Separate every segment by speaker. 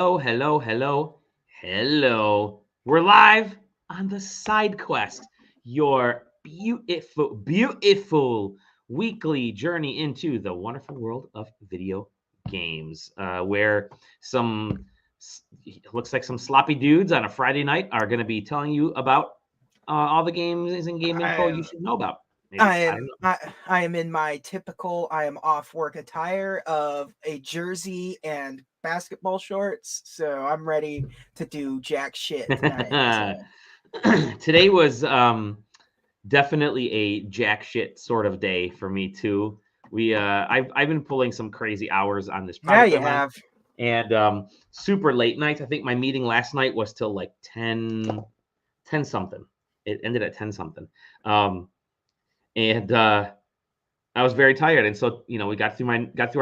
Speaker 1: hello, hello, hello. We're live on the SideQuest, your beautiful, beautiful weekly journey into the wonderful world of video games, where some looks like some sloppy dudes on a Friday night are going to be telling you about all the games and game info you
Speaker 2: I
Speaker 1: should know about.
Speaker 2: I
Speaker 1: Maybe I don't
Speaker 2: am
Speaker 1: know.
Speaker 2: I, I am in my typical I am off work attire of a jersey and basketball shorts, so I'm ready to do jack shit tonight. So
Speaker 1: Today was definitely a jack shit sort of day for me too. I've been pulling some crazy hours on this
Speaker 2: yeah,
Speaker 1: project
Speaker 2: you
Speaker 1: I'm on,
Speaker 2: have.
Speaker 1: and super late nights. I think my meeting last night was till like 10 something. It ended at 10 something. Um, and I was very tired, and so we got through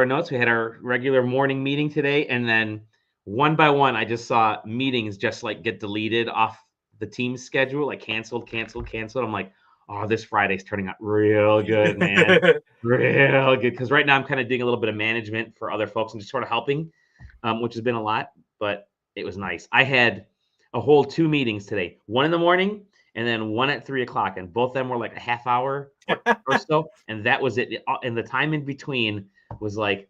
Speaker 1: our notes. We had our regular morning meeting today, and then one by one, I just saw meetings just like get deleted off the team's schedule, like canceled, canceled, canceled. I'm like, oh, this Friday's turning out real good, man, real good. Because right now I'm kind of doing a little bit of management for other folks and just sort of helping, which has been a lot, but it was nice. I had a whole two meetings today, one in the morning and then one at 3 o'clock, and both of them were like a half hour or so, and that was it. And the time in between was like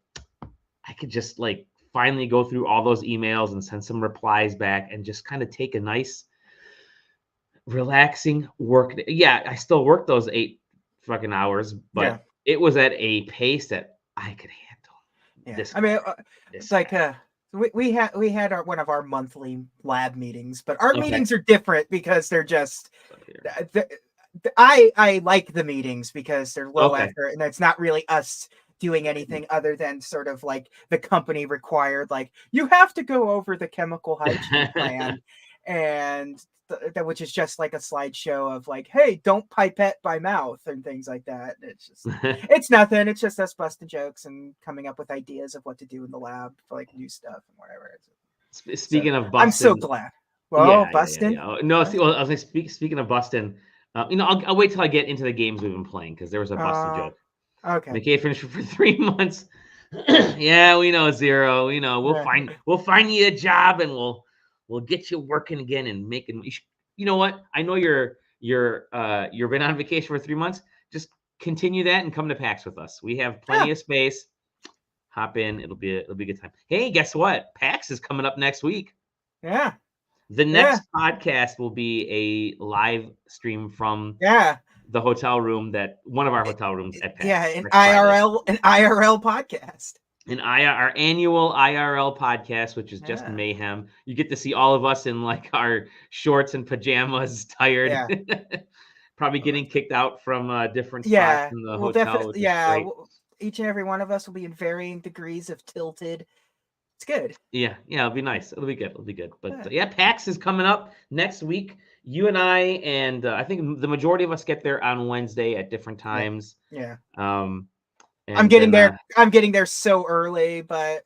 Speaker 1: I could just like finally go through all those emails and send some replies back and just kind of take a nice relaxing work day. Yeah, I still worked those 8 fucking hours,
Speaker 2: Yeah,
Speaker 1: but it was at a pace that I could handle.
Speaker 2: yeah.
Speaker 1: This
Speaker 2: I mean,
Speaker 1: this
Speaker 2: like we had one of our monthly lab meetings, but our
Speaker 1: okay.
Speaker 2: meetings are different because they're just
Speaker 1: Up here.
Speaker 2: I like the meetings because they're low
Speaker 1: Okay.
Speaker 2: effort and it's not really us doing anything other than sort of like the company required, like you have to go over the chemical hygiene plan, and that which is just like a slideshow of like, hey, don't pipette by mouth and things like that. It's nothing. It's just us busting jokes and coming up with ideas of what to do in the lab for like new stuff and whatever. So
Speaker 1: Speaking of
Speaker 2: I'm so
Speaker 1: Boston,
Speaker 2: glad. Well,
Speaker 1: yeah.
Speaker 2: busting.
Speaker 1: Oh, no, see, well, I was like, speaking of Boston, I'll wait till I get into the games we've been playing because there was a Boston
Speaker 2: Uh,
Speaker 1: joke.
Speaker 2: okay.
Speaker 1: McKay finished for 3 months. Yeah, we know Zero.
Speaker 2: Yeah.
Speaker 1: We'll find you a job and we'll get you working again and making. You know what? I know you've been on vacation for 3 months. Just continue that and come to PAX with us. We have plenty
Speaker 2: Yeah.
Speaker 1: of space. Hop in. It'll be a good time. Hey, guess what? PAX is coming up next week.
Speaker 2: Yeah.
Speaker 1: The
Speaker 2: Yeah.
Speaker 1: next podcast will be a live stream from
Speaker 2: Yeah.
Speaker 1: the hotel room that one of our hotel rooms at
Speaker 2: Yeah.
Speaker 1: PAX next Friday.
Speaker 2: An IRL podcast.
Speaker 1: Our annual IRL podcast, which is just
Speaker 2: Yeah.
Speaker 1: mayhem. You get to see all of us in like our shorts and pajamas, tired,
Speaker 2: Yeah.
Speaker 1: probably getting kicked out from different spots
Speaker 2: Yeah.
Speaker 1: in the
Speaker 2: We'll
Speaker 1: hotel,
Speaker 2: definitely.
Speaker 1: which is
Speaker 2: Yeah.
Speaker 1: great.
Speaker 2: Each and every one of us will be in varying degrees of tilted. It's good.
Speaker 1: Yeah, it'll be nice. It'll be good. It'll be good. But
Speaker 2: Yeah.
Speaker 1: yeah, PAX is coming up next week. You and I, and I think the majority of us get there on Wednesday at different
Speaker 2: Yeah.
Speaker 1: times.
Speaker 2: Yeah.
Speaker 1: Um,
Speaker 2: I'm
Speaker 1: and
Speaker 2: getting
Speaker 1: then
Speaker 2: there. I'm getting there so early, but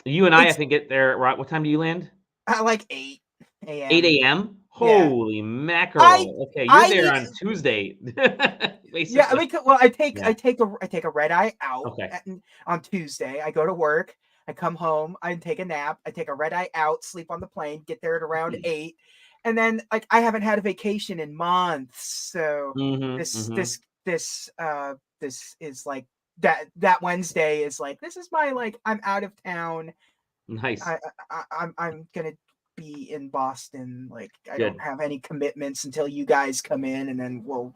Speaker 1: you and I
Speaker 2: it's
Speaker 1: think get there. Right, what time do you land?
Speaker 2: at like 8
Speaker 1: 8
Speaker 2: a.m.
Speaker 1: a.m.
Speaker 2: Yeah.
Speaker 1: Holy
Speaker 2: I
Speaker 1: mackerel! Okay, you're
Speaker 2: I
Speaker 1: there
Speaker 2: need
Speaker 1: on Tuesday,
Speaker 2: Yeah, I
Speaker 1: basically.
Speaker 2: mean, well,
Speaker 1: Yeah.
Speaker 2: I take a red eye out
Speaker 1: Okay.
Speaker 2: on Tuesday. I go to work. I come home. I take a nap. I take a red eye out. Sleep on the plane. Get there at around 8, and then like I haven't had a vacation in months. So
Speaker 1: Mm-hmm.
Speaker 2: this
Speaker 1: Mm-hmm.
Speaker 2: this this this is like that Wednesday is like this is my like I'm out of town.
Speaker 1: Nice.
Speaker 2: I'm gonna be in Boston. Like I don't
Speaker 1: Good.
Speaker 2: have any commitments until you guys come in, and then we'll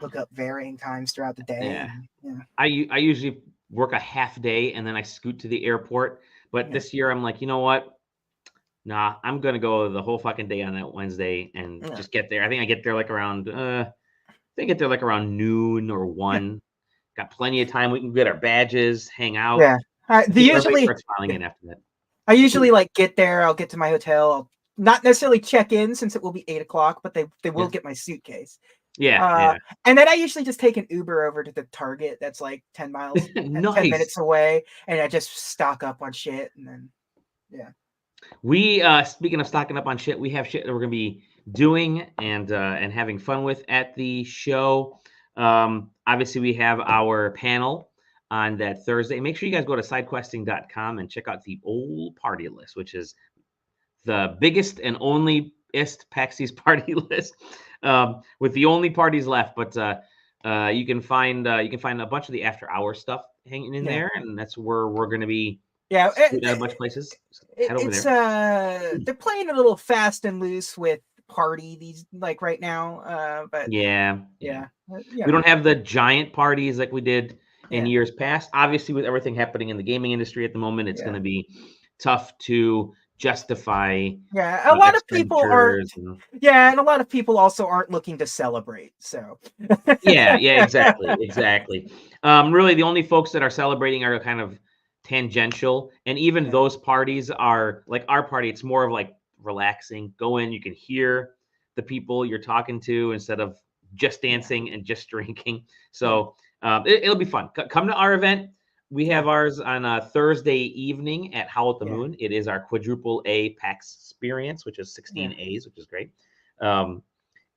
Speaker 2: look up varying times throughout the day.
Speaker 1: Yeah.
Speaker 2: And yeah,
Speaker 1: I usually work a half day and then I scoot to the airport. But
Speaker 2: yeah,
Speaker 1: this year I'm like, you know what? Nah, I'm gonna go the whole fucking day on that Wednesday and
Speaker 2: yeah,
Speaker 1: just get there. I think I get there like around I get there like around noon or
Speaker 2: yeah.
Speaker 1: 1. Got plenty of time. We can get our badges, hang out.
Speaker 2: Yeah.
Speaker 1: I
Speaker 2: The
Speaker 1: think everybody
Speaker 2: usually,
Speaker 1: starts filing
Speaker 2: yeah,
Speaker 1: in after that.
Speaker 2: I usually like get there. I'll get to my hotel. I'll not necessarily check in since it will be 8 o'clock, but they will
Speaker 1: Yeah.
Speaker 2: get my suitcase.
Speaker 1: Yeah,
Speaker 2: Uh,
Speaker 1: yeah.
Speaker 2: and then I usually just take an Uber over to the Target that's like 10 miles, 10
Speaker 1: Nice.
Speaker 2: minutes away, and I just stock up on shit, and then yeah,
Speaker 1: We speaking of stocking up on shit, we have shit that we're gonna be doing and having fun with at the show. Obviously, we have our panel on that Thursday. Make sure you guys go to sidequesting.com and check out the old party list, which is the biggest and only PAX East party list, with the only parties left. But you can find a bunch of the after hour stuff hanging in there, and that's where we're going to be.
Speaker 2: Yeah,
Speaker 1: at a bunch of places. Head over there.
Speaker 2: They're playing a little fast and loose with party these right now. But
Speaker 1: yeah.
Speaker 2: we
Speaker 1: don't have the giant parties like we did in years past. Obviously, with everything happening in the gaming industry at the moment, it's going to be tough to justify.
Speaker 2: A lot of people aren't. And a lot of people also aren't looking to celebrate. So.
Speaker 1: Exactly. Really, the only folks that are celebrating are kind of tangential, and even those parties are like our party. It's more of like relaxing. Go in, you can hear the people you're talking to instead of just dancing and just drinking. So it'll be fun. Come to our event. We have ours on a Thursday evening at Howl at the Moon. It is our quadruple A PAX experience, which is 16 A's, which is great. And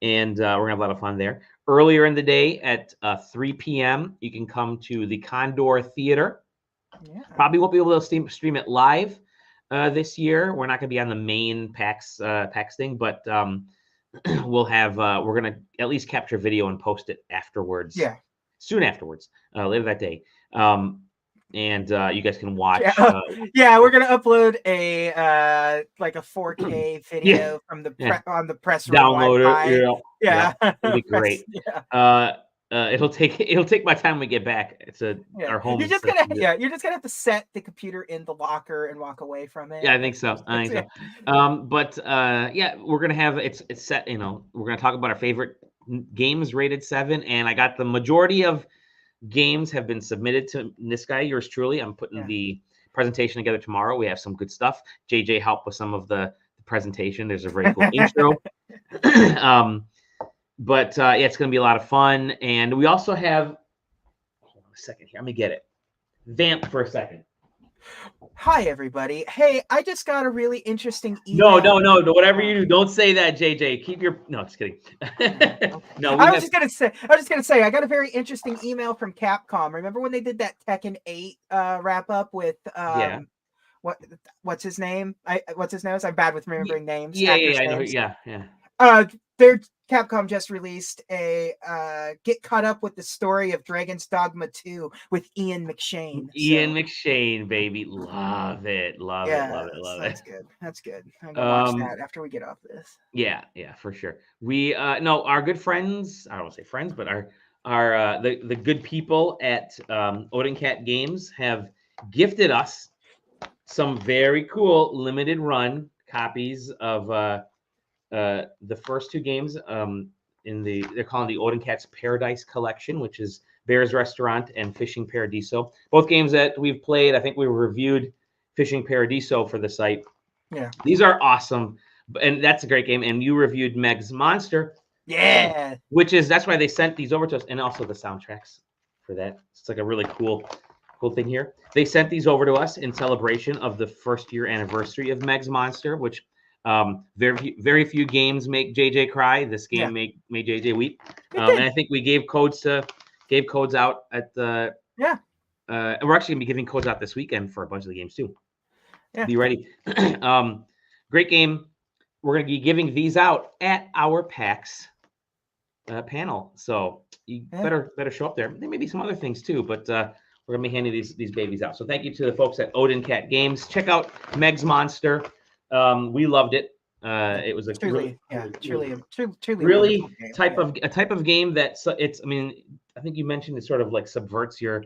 Speaker 1: we're gonna have a lot of fun there. Earlier in the day at 3 p.m., you can come to the Condor Theater. Probably won't be able to stream it live this year. We're not going to be on the main PAX thing, but we'll have we're going to at least capture video and post it afterwards. Soon afterwards, later that day. And you guys can watch.
Speaker 2: We're gonna upload a like a 4K video from the on the press room
Speaker 1: download it. It'll be great. It'll take my time when we get back to our home.
Speaker 2: You're just gonna have to set the computer in the locker and walk away from it.
Speaker 1: I think so. But we're gonna have it's set. We're gonna talk about our favorite games rated 7, and I got the majority of games have been submitted to this guy, yours truly. I'm putting the presentation together tomorrow. We have some good stuff. JJ helped with some of the presentation. There's a very cool intro. But it's going to be a lot of fun. And we also have, hold on a second here. Let me get it. Vamp for a second.
Speaker 2: Hi, everybody. Hey, I just got a really interesting email.
Speaker 1: No. Whatever you do, don't say that, JJ. Keep your... No, just kidding. No,
Speaker 2: I was just going to say, I got a very interesting email from Capcom. Remember when they did that Tekken 8 wrap-up with... What's his name? What's his nose? I'm bad with remembering names.
Speaker 1: I know.
Speaker 2: Their Capcom just released a get caught up with the story of Dragon's Dogma 2 with Ian McShane.
Speaker 1: Ian McShane, baby. Love it.
Speaker 2: That's good. I'm gonna watch that after we get off this.
Speaker 1: Yeah, for sure. We our good friends, I don't want to say friends, but our the good people at Odin Cat Games have gifted us some very cool limited run copies of the first 2 games they're calling the Odin Cat's Paradise Collection, which is Bear's Restaurant and Fishing Paradiso. Both games that we've played. I think we reviewed Fishing Paradiso for the site.
Speaker 2: Yeah.
Speaker 1: These are awesome. And that's a great game. And you reviewed Meg's Monster.
Speaker 2: Yeah.
Speaker 1: That's why they sent these over to us. And also the soundtracks for that. It's like a really cool thing here. They sent these over to us in celebration of the 1st year anniversary of Meg's Monster, which very few games make JJ cry. This game made JJ weep. And I think we gave codes out at the and we're actually gonna be giving codes out this weekend for a bunch of the games too. Be ready. Great game. We're gonna be giving these out at our PAX panel, so you better show up there. There may be some other things too, but we're gonna be handing these babies out. So thank you to the folks at Odin Cat Games. Check out Meg's Monster. We loved it. It was a truly type of game that it's. I mean, I think you mentioned it sort of like subverts your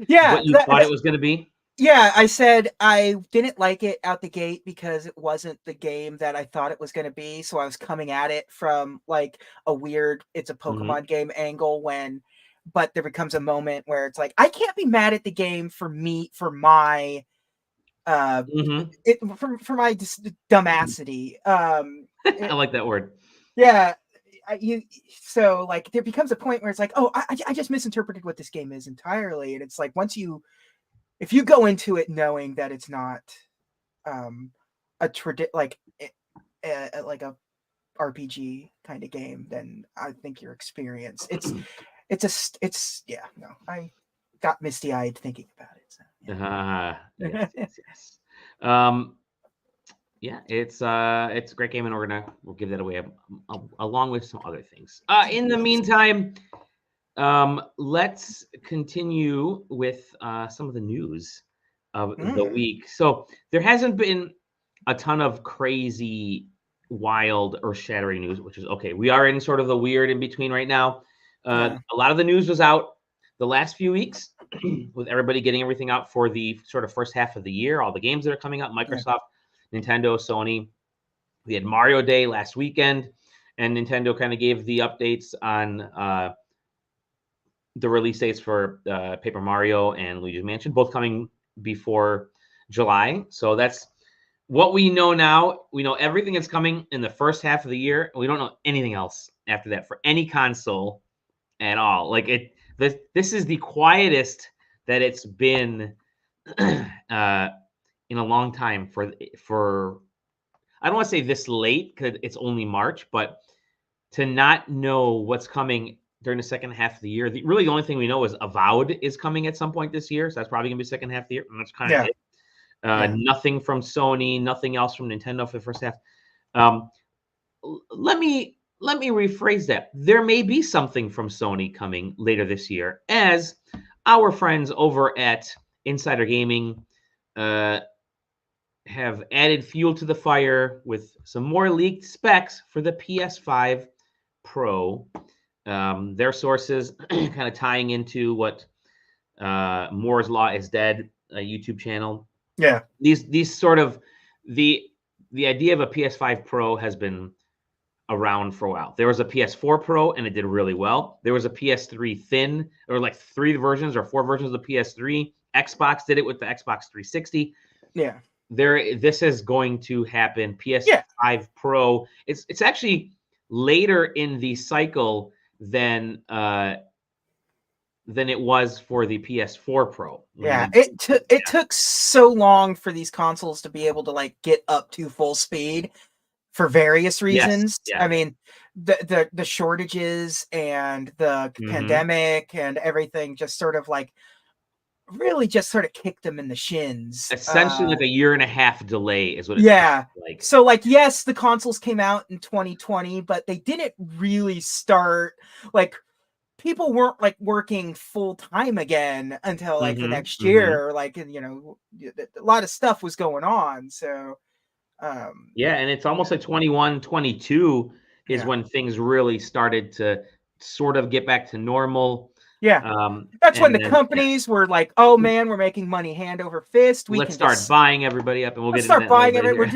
Speaker 1: what you thought it was going to be.
Speaker 2: Yeah, I said I didn't like it out the gate because it wasn't the game that I thought it was going to be. So I was coming at it from like a weird, it's a Pokemon game angle but there becomes a moment where it's like, I can't be mad at the game for my for my dumbassity.
Speaker 1: I like that word.
Speaker 2: Yeah. So like there becomes a point where it's like, oh, I just misinterpreted what this game is entirely. And it's like, if you go into it knowing that it's not like a RPG kind of game, then I think your experience got misty-eyed thinking about it. So,
Speaker 1: Yes. Yeah, it's a great game, and we'll give that away along with some other things. In the meantime, let's continue with some of the news of the week. So there hasn't been a ton of crazy, wild, earth-shattering news, which is okay. We are in sort of the weird in between right now. A lot of the news was out the last few weeks with everybody getting everything out for the sort of first half of the year, all the games that are coming out, Microsoft, Nintendo, Sony. We had Mario Day last weekend, and Nintendo kind of gave the updates on the release dates for Paper Mario and Luigi's Mansion, both coming before July. So that's what we know now. We know everything that's coming in the first half of the year. We don't know anything else after that for any console at all. Like this is the quietest that it's been in a long time for I don't want to say this late because it's only March, but to not know what's coming during the second half of the year. Really, the only thing we know is Avowed is coming at some point this year, so that's probably gonna be second half of the year, and that's kind of it. Nothing from Sony, nothing else from Nintendo for the first half. Let me rephrase that. There may be something from Sony coming later this year, as our friends over at Insider Gaming have added fuel to the fire with some more leaked specs for the PS5 Pro. Their sources kind of tying into what Moore's Law is Dead, a YouTube channel.
Speaker 2: Yeah.
Speaker 1: These sort of the idea of a PS5 Pro has been around for a while. There was a PS4 Pro and it did really well. There was a PS3 Thin, or like 3 versions or 4 versions of the PS3. Xbox did it with the Xbox 360.
Speaker 2: Yeah.
Speaker 1: This is going to happen. PS5 Pro. It's actually later in the cycle than it was for the PS4 Pro.
Speaker 2: Yeah, it took so long for these consoles to be able to like get up to full speed for various reasons.
Speaker 1: Yes, yeah.
Speaker 2: I mean, the shortages and the pandemic and everything just sort of like really just sort of kicked them in the shins.
Speaker 1: Essentially, like a year and a half delay is what. Like.
Speaker 2: So, like, yes, the consoles came out in 2020, but they didn't really start like. People weren't like working full time again until like the next year. Like, you know, a lot of stuff was going on. So,
Speaker 1: yeah, and it's almost like 21, 22 is when things really started to sort of get back to normal.
Speaker 2: Yeah, that's when the companies were like, "Oh man, we're making money hand over fist.
Speaker 1: Let's start buying everybody up, and we'll
Speaker 2: start buying everybody.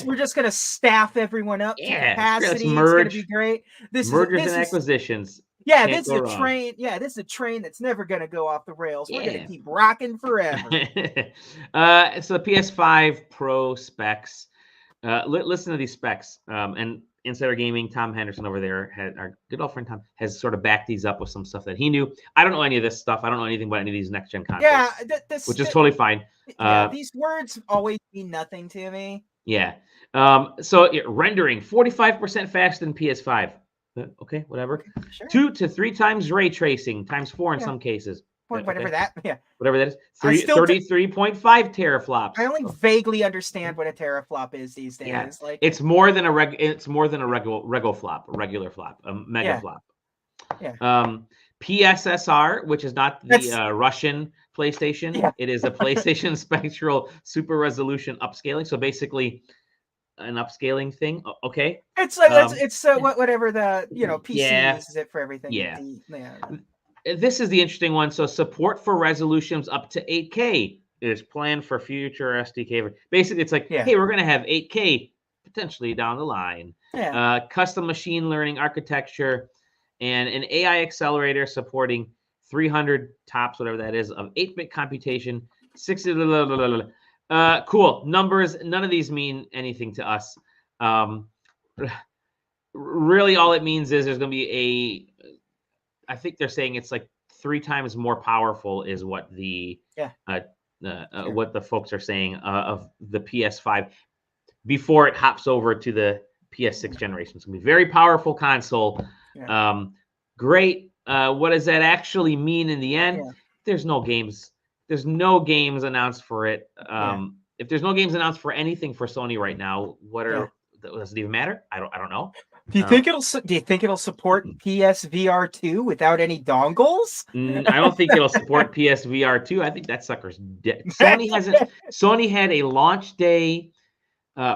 Speaker 2: We're just gonna staff everyone up to capacity. It's gonna be great.
Speaker 1: Mergers and acquisitions.
Speaker 2: Yeah, this is a train. Yeah, this is a train that's never gonna go off the rails. We're gonna keep rocking forever.
Speaker 1: So the PS5 Pro specs. Listen to these specs. And Insider Gaming, Tom Henderson over there, our good old friend Tom, has sort of backed these up with some stuff that he knew. I don't know any of this stuff. I don't know anything about any of these next gen consoles.
Speaker 2: Yeah,
Speaker 1: which is totally fine.
Speaker 2: These words always mean nothing to me.
Speaker 1: Yeah. So rendering 45% faster than PS5. Okay, whatever. Sure. 2 to 3 times ray tracing, times 4 in some cases.
Speaker 2: Whatever that
Speaker 1: is. 33.5 teraflops.
Speaker 2: I only vaguely understand what a teraflop is these days.
Speaker 1: Yeah.
Speaker 2: Like
Speaker 1: it's more than a regular flop, a mega flop.
Speaker 2: Yeah.
Speaker 1: PSSR, which is not the Russian PlayStation. Yeah. It is a PlayStation Spectral Super Resolution Upscaling. So basically an upscaling thing. Okay.
Speaker 2: It's like whatever the PC uses it for everything.
Speaker 1: Yeah. This is the interesting one. So support for resolutions up to 8K is planned for future SDK. Basically, it's like, hey, we're going to have 8K potentially down the line.
Speaker 2: Yeah.
Speaker 1: Custom machine learning architecture and an AI accelerator supporting 300 tops, whatever that is, of 8-bit computation. 60. Cool numbers. None of these mean anything to us. Really, all it means is there's going to be I think they're saying it's like 3 times more powerful is what the what the folks are saying of the PS5 before it hops over to the PS6 generation. It's gonna be a very powerful console. Yeah. Great. What does that actually mean in the end? there's no games. There's no games announced for it. If there's no games announced for anything for Sony right now, does it even matter? I don't know.
Speaker 2: Do you think it'll support PSVR 2 without any dongles?
Speaker 1: I don't think it'll support PSVR 2. I think that sucker's dead. Sony had a launch day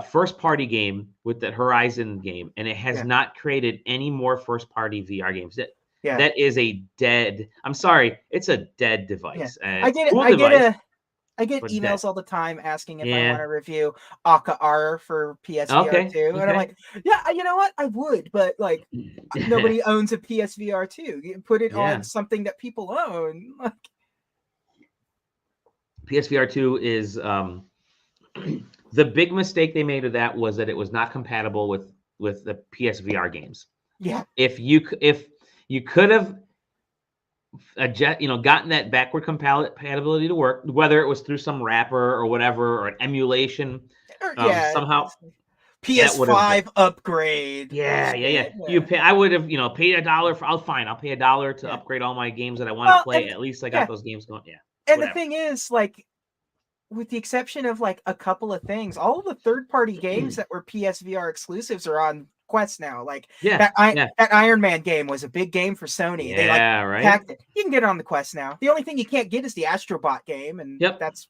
Speaker 1: first party game with that Horizon game, and it has not created any more first party VR games. That is a dead. I'm sorry, it's a dead device.
Speaker 2: I get emails
Speaker 1: dead.
Speaker 2: all the time asking if I want to review Akira for PSVR 2. And I'm like, yeah, you know what? I would, but like nobody owns a PSVR 2. You put it on something that people own.
Speaker 1: PSVR 2 is the big mistake they made of that was that it was not compatible with the PSVR games.
Speaker 2: Yeah.
Speaker 1: If you could have gotten that backward compatibility to work, whether it was through some wrapper or whatever, or an emulation, somehow
Speaker 2: PS5 upgrade.
Speaker 1: Yeah. You pay. I would have, paid $1 for. I'll pay $1 to upgrade all my games that I want to play. At least I got those games going. Yeah.
Speaker 2: And whatever. The thing is, like, with the exception of like a couple of things, all of the third-party games that were PSVR exclusives are on Quest now. Like that Iron Man game was a big game for Sony.
Speaker 1: Yeah,
Speaker 2: they packed it. You can get it on the Quest now. The only thing you can't get is the Astrobot game, and that's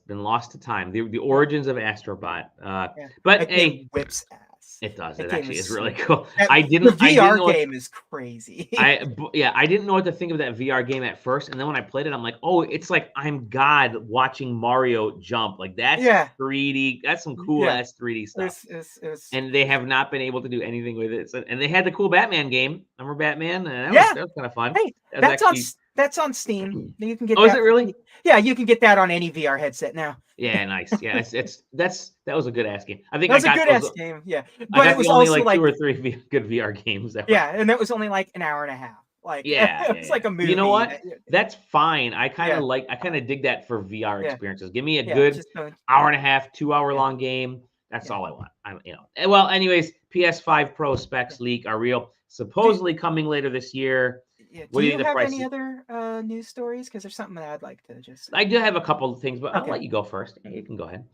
Speaker 1: been lost to time. The origins of Astrobot. But
Speaker 2: game whips ass.
Speaker 1: It does. It actually is really cool.
Speaker 2: The VR game is crazy.
Speaker 1: I didn't know what to think of that VR game at first, and then when I played it, I'm like, oh, it's like I'm God watching Mario jump. Like that's 3D. That's some cool ass 3D stuff. And they have not been able to do anything with it. And they had the cool Batman game. Remember Batman? That was kind of fun.
Speaker 2: Hey, that's on Steam. You can get.
Speaker 1: Oh, is it really?
Speaker 2: Yeah, you can get that on any VR headset now.
Speaker 1: Yeah, nice. Yeah, that was a good ass game. I think
Speaker 2: that was a good ass game. Yeah, but
Speaker 1: it
Speaker 2: was
Speaker 1: only
Speaker 2: also
Speaker 1: like 2 or 3 good VR games.
Speaker 2: And that was only like an hour and a half. Like it's like a movie.
Speaker 1: You know what? That's fine. I kind of dig that for VR experiences. Give me a good hour and a half, 2 hour long game. That's all I want. Well, anyways, PS5 Pro specs leak are real. Supposedly coming later this year.
Speaker 2: Yeah. Do you have any other news stories? Because there's something that I'd like to just.
Speaker 1: I do have a couple of things, but I'll let you go first. Yeah, you can go ahead.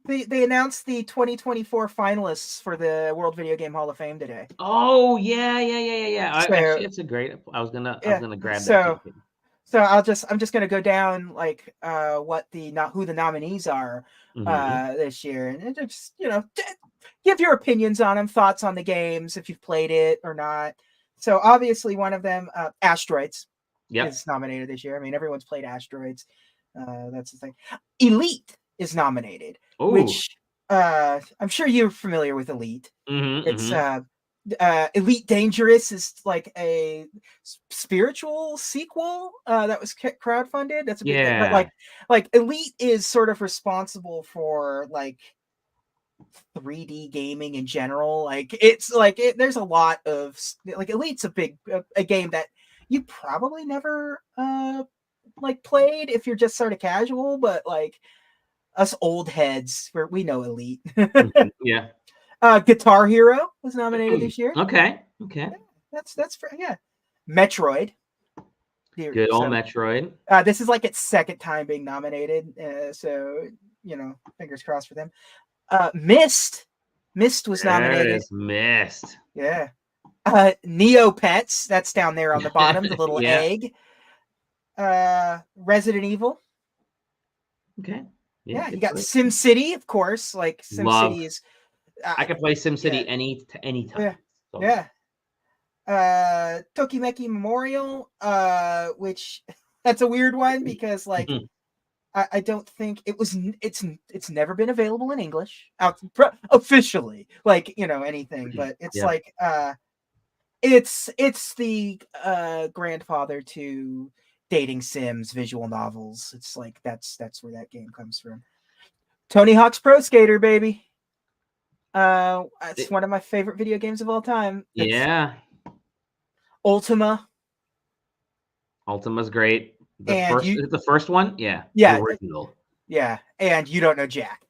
Speaker 2: They announced the 2024 finalists for the World Video Game Hall of Fame today.
Speaker 1: Oh yeah. Actually, it's a great. I was gonna grab that.
Speaker 2: So I'm just gonna go down like who the nominees are this year, and just give your opinions on them, thoughts on the games, if you've played it or not. So obviously one of them, Asteroids, is nominated this year. I mean, everyone's played Asteroids. That's the thing. Elite is nominated, which I'm sure you're familiar with Elite. It's Elite Dangerous is like a spiritual sequel that was crowdfunded. That's a big thing. But like Elite is sort of responsible for like 3D gaming in general. Like it's like there's a lot of like Elite's a game that you probably never like played if you're just sort of casual, but like us old heads we know Elite. Guitar Hero was nominated this year.
Speaker 1: Okay.
Speaker 2: That's for Metroid.
Speaker 1: Good old Metroid.
Speaker 2: This is like its second time being nominated, so fingers crossed for them. Myst was nominated.
Speaker 1: There it is, Myst.
Speaker 2: Yeah. Neopets, that's down there on the bottom, the little egg. Resident Evil.
Speaker 1: Okay.
Speaker 2: Yeah, you got SimCity, of course. Like SimCity is.
Speaker 1: I can play SimCity any time.
Speaker 2: Yeah. Tokimeki Memorial, which that's a weird one because like. I don't think it's never been available in English officially, like anything, but it's like it's the grandfather to dating sims visual novels. It's like that's where that game comes from. Tony Hawk's Pro Skater, baby. It's one of my favorite video games of all time. Ultima's great.
Speaker 1: The first one? Yeah.
Speaker 2: Yeah.
Speaker 1: The original.
Speaker 2: Yeah. And you don't know Jack.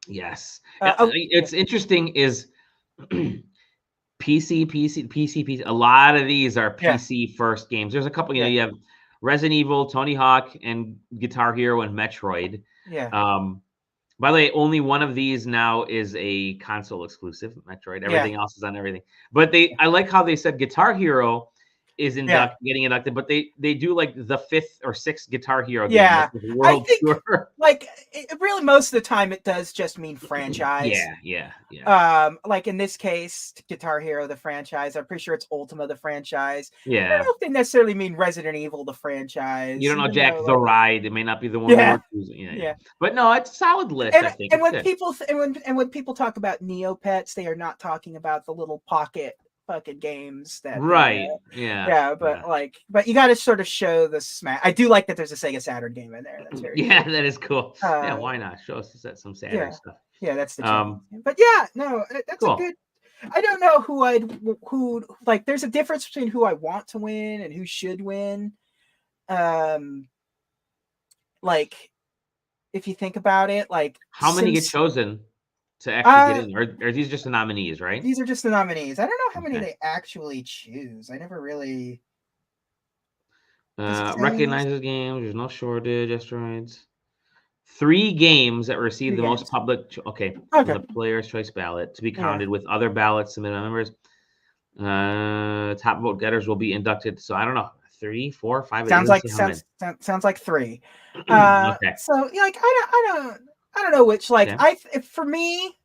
Speaker 1: Yes. It's interesting is PC. A lot of these are
Speaker 2: Yeah.
Speaker 1: PC first games. There's a couple. You know,
Speaker 2: Yeah.
Speaker 1: you have Resident Evil, Tony Hawk, and Guitar Hero and Metroid.
Speaker 2: Yeah.
Speaker 1: By the way, only one of these now is a console exclusive, Metroid. Everything else is on everything. But I like how they said Guitar Hero is getting inducted, but they do like the 5th or 6th Guitar Hero game.
Speaker 2: Yeah.
Speaker 1: Like World Tour.
Speaker 2: Like really most of the time it does just mean franchise.
Speaker 1: Yeah.
Speaker 2: Like in this case, Guitar Hero the franchise. I'm pretty sure it's Ultima the franchise.
Speaker 1: Yeah.
Speaker 2: I don't know if they necessarily mean Resident Evil the franchise.
Speaker 1: You don't know Jack the Ride. It may not be the one
Speaker 2: we're
Speaker 1: choosing. Yeah. But no, it's a solid list, I think.
Speaker 2: And when people talk about Neopets, they are not talking about the little pocket fucking games that but you got to sort of show the smash. I do like that there's a Sega Saturn game in there. That's very cool.
Speaker 1: That is cool. Why not show us some Saturn stuff?
Speaker 2: That's the but that's cool. A good. I don't know who like. There's a difference between who I want to win and who should win. Like if you think about it, like
Speaker 1: how many get chosen to actually get in? Or are these just the nominees, right?
Speaker 2: These are just the nominees. I don't know how many they actually choose. I never really
Speaker 1: recognizes games. There's no shortage. Asteroids. 3 games that receive the most public. The player's choice ballot to be counted with other ballots submitted by members. Top vote getters will be inducted. So I don't know. 3, 4, 5.
Speaker 2: Sounds like 3. So like I don't know which. Like for me,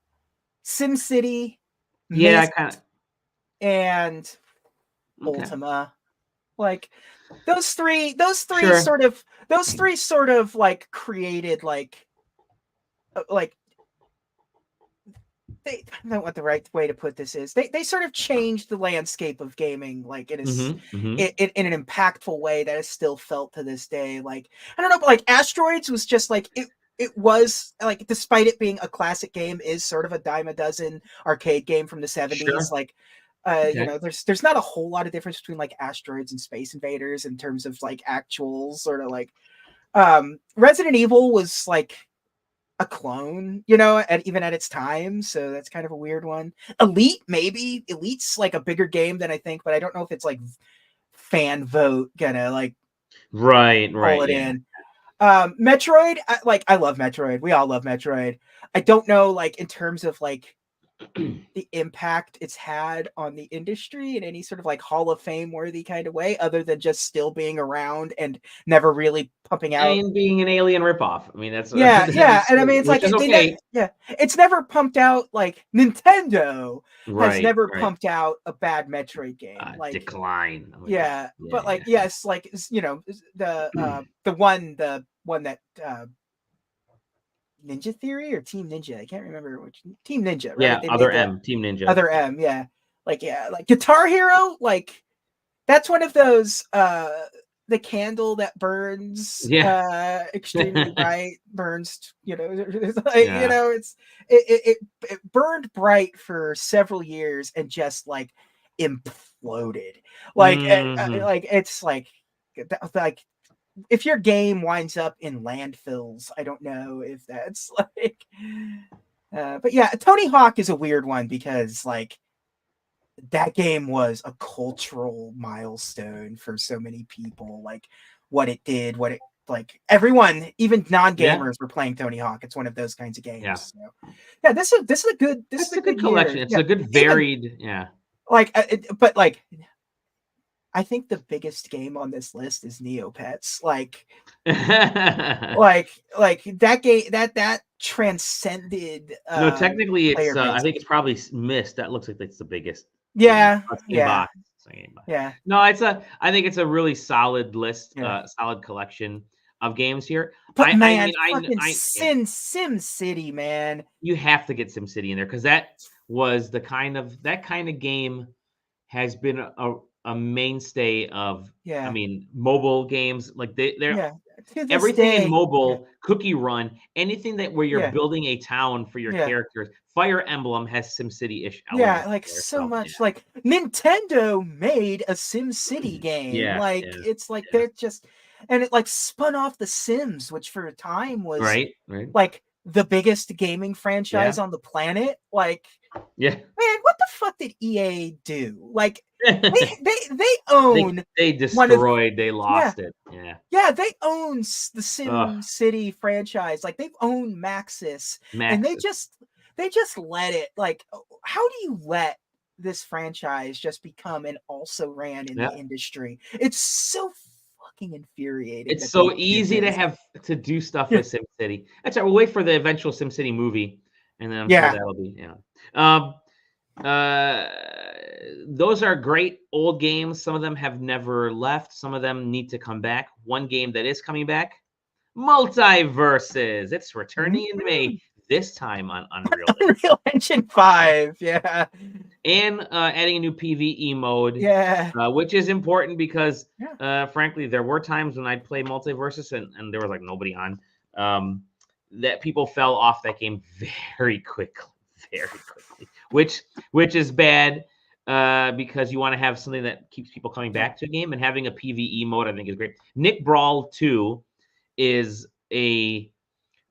Speaker 2: SimCity, and Ultima, like those three sort of like created like I don't know what the right way to put this is. They sort of changed the landscape of gaming, like in an impactful way that is still felt to this day. Like I don't know, but like Asteroids was just like it was like, despite it being a classic game, is sort of a dime a dozen arcade game from the 70s. Like you know, there's not a whole lot of difference between like Asteroids and Space Invaders in terms of like actual sort of like Resident Evil was like a clone, you know, even at its time. So that's kind of a weird one. Elite's like a bigger game than I think, but I don't know if it's like fan vote gonna like pull it in. Metroid, I love Metroid. We all love Metroid. I don't know, like in terms of like the impact it's had on the industry in any sort of like Hall of Fame worthy kind of way, other than just still being around and never really pumping out
Speaker 1: and being an alien ripoff. I mean, that's
Speaker 2: and I mean it's like it's never pumped out like Nintendo has never pumped out a bad Metroid game. Like
Speaker 1: Decline.
Speaker 2: But like yes, like you know the one that Ninja Theory or Team Ninja, I can't remember which. Team Ninja, right?
Speaker 1: Team Ninja.
Speaker 2: Other M, like Guitar Hero, like that's one of those the candle that burns extremely bright burns, you know, it's like you know, it burned bright for several years and just like imploded. Like like it's like if your game winds up in landfills, I don't know if that's like but yeah, Tony Hawk is a weird one because like that game was a cultural milestone for so many people. Like what it did, like everyone, even non-gamers were playing Tony Hawk. It's one of those kinds of games. So, this is a good
Speaker 1: collection. It's a good varied
Speaker 2: but like I think the biggest game on this list is Neopets. Like that game that transcended.
Speaker 1: No, technically, it's. I think it's probably missed. That looks like it's the biggest.
Speaker 2: Yeah.
Speaker 1: No, I think it's a really solid list, solid collection of games here.
Speaker 2: But SimCity, man.
Speaker 1: You have to get SimCity in there because that was that kind of game has been a mainstay of I mean mobile games. Like they're everything in mobile, Cookie Run, anything that where you're building a town for your characters. Fire Emblem has SimCity-ish elements.
Speaker 2: Like so much. Like Nintendo made a SimCity game. It's like they're just, and it like spun off The Sims, which for a time was like the biggest gaming franchise on the planet. Like, man, what the fuck did EA do? Like they own
Speaker 1: they
Speaker 2: one of
Speaker 1: destroyed. They lost it. Yeah.
Speaker 2: yeah, they own the
Speaker 1: Ugh,
Speaker 2: Sim City franchise. Like they've owned Maxis, and
Speaker 1: Max.
Speaker 2: they just let it. Like, how do you let this franchise just become an also ran in the
Speaker 1: Yeah.
Speaker 2: industry? It's so fucking infuriating.
Speaker 1: It's
Speaker 2: That they
Speaker 1: so
Speaker 2: did
Speaker 1: easy to
Speaker 2: this.
Speaker 1: have to do stuff
Speaker 2: Yeah,
Speaker 1: with SimCity. That's right. We'll wait for the eventual SimCity movie, and then I'm sure
Speaker 2: yeah,
Speaker 1: that'll be Um, uh, those are great old games. Some of them have never left. Some of them need to come back. One game that is coming back, Multiverses. It's returning in May. This time on Unreal Engine.
Speaker 2: Unreal Engine 5. Yeah,
Speaker 1: And adding a new PvE mode,
Speaker 2: yeah,
Speaker 1: which is important because,
Speaker 2: yeah.
Speaker 1: frankly, there were times when I'd play Multiverses and there was like nobody on, that people fell off that game very quickly, which is bad because you want to have something that keeps people coming back to a game, and having a PvE mode, I think, is great. Nick Brawl 2 is a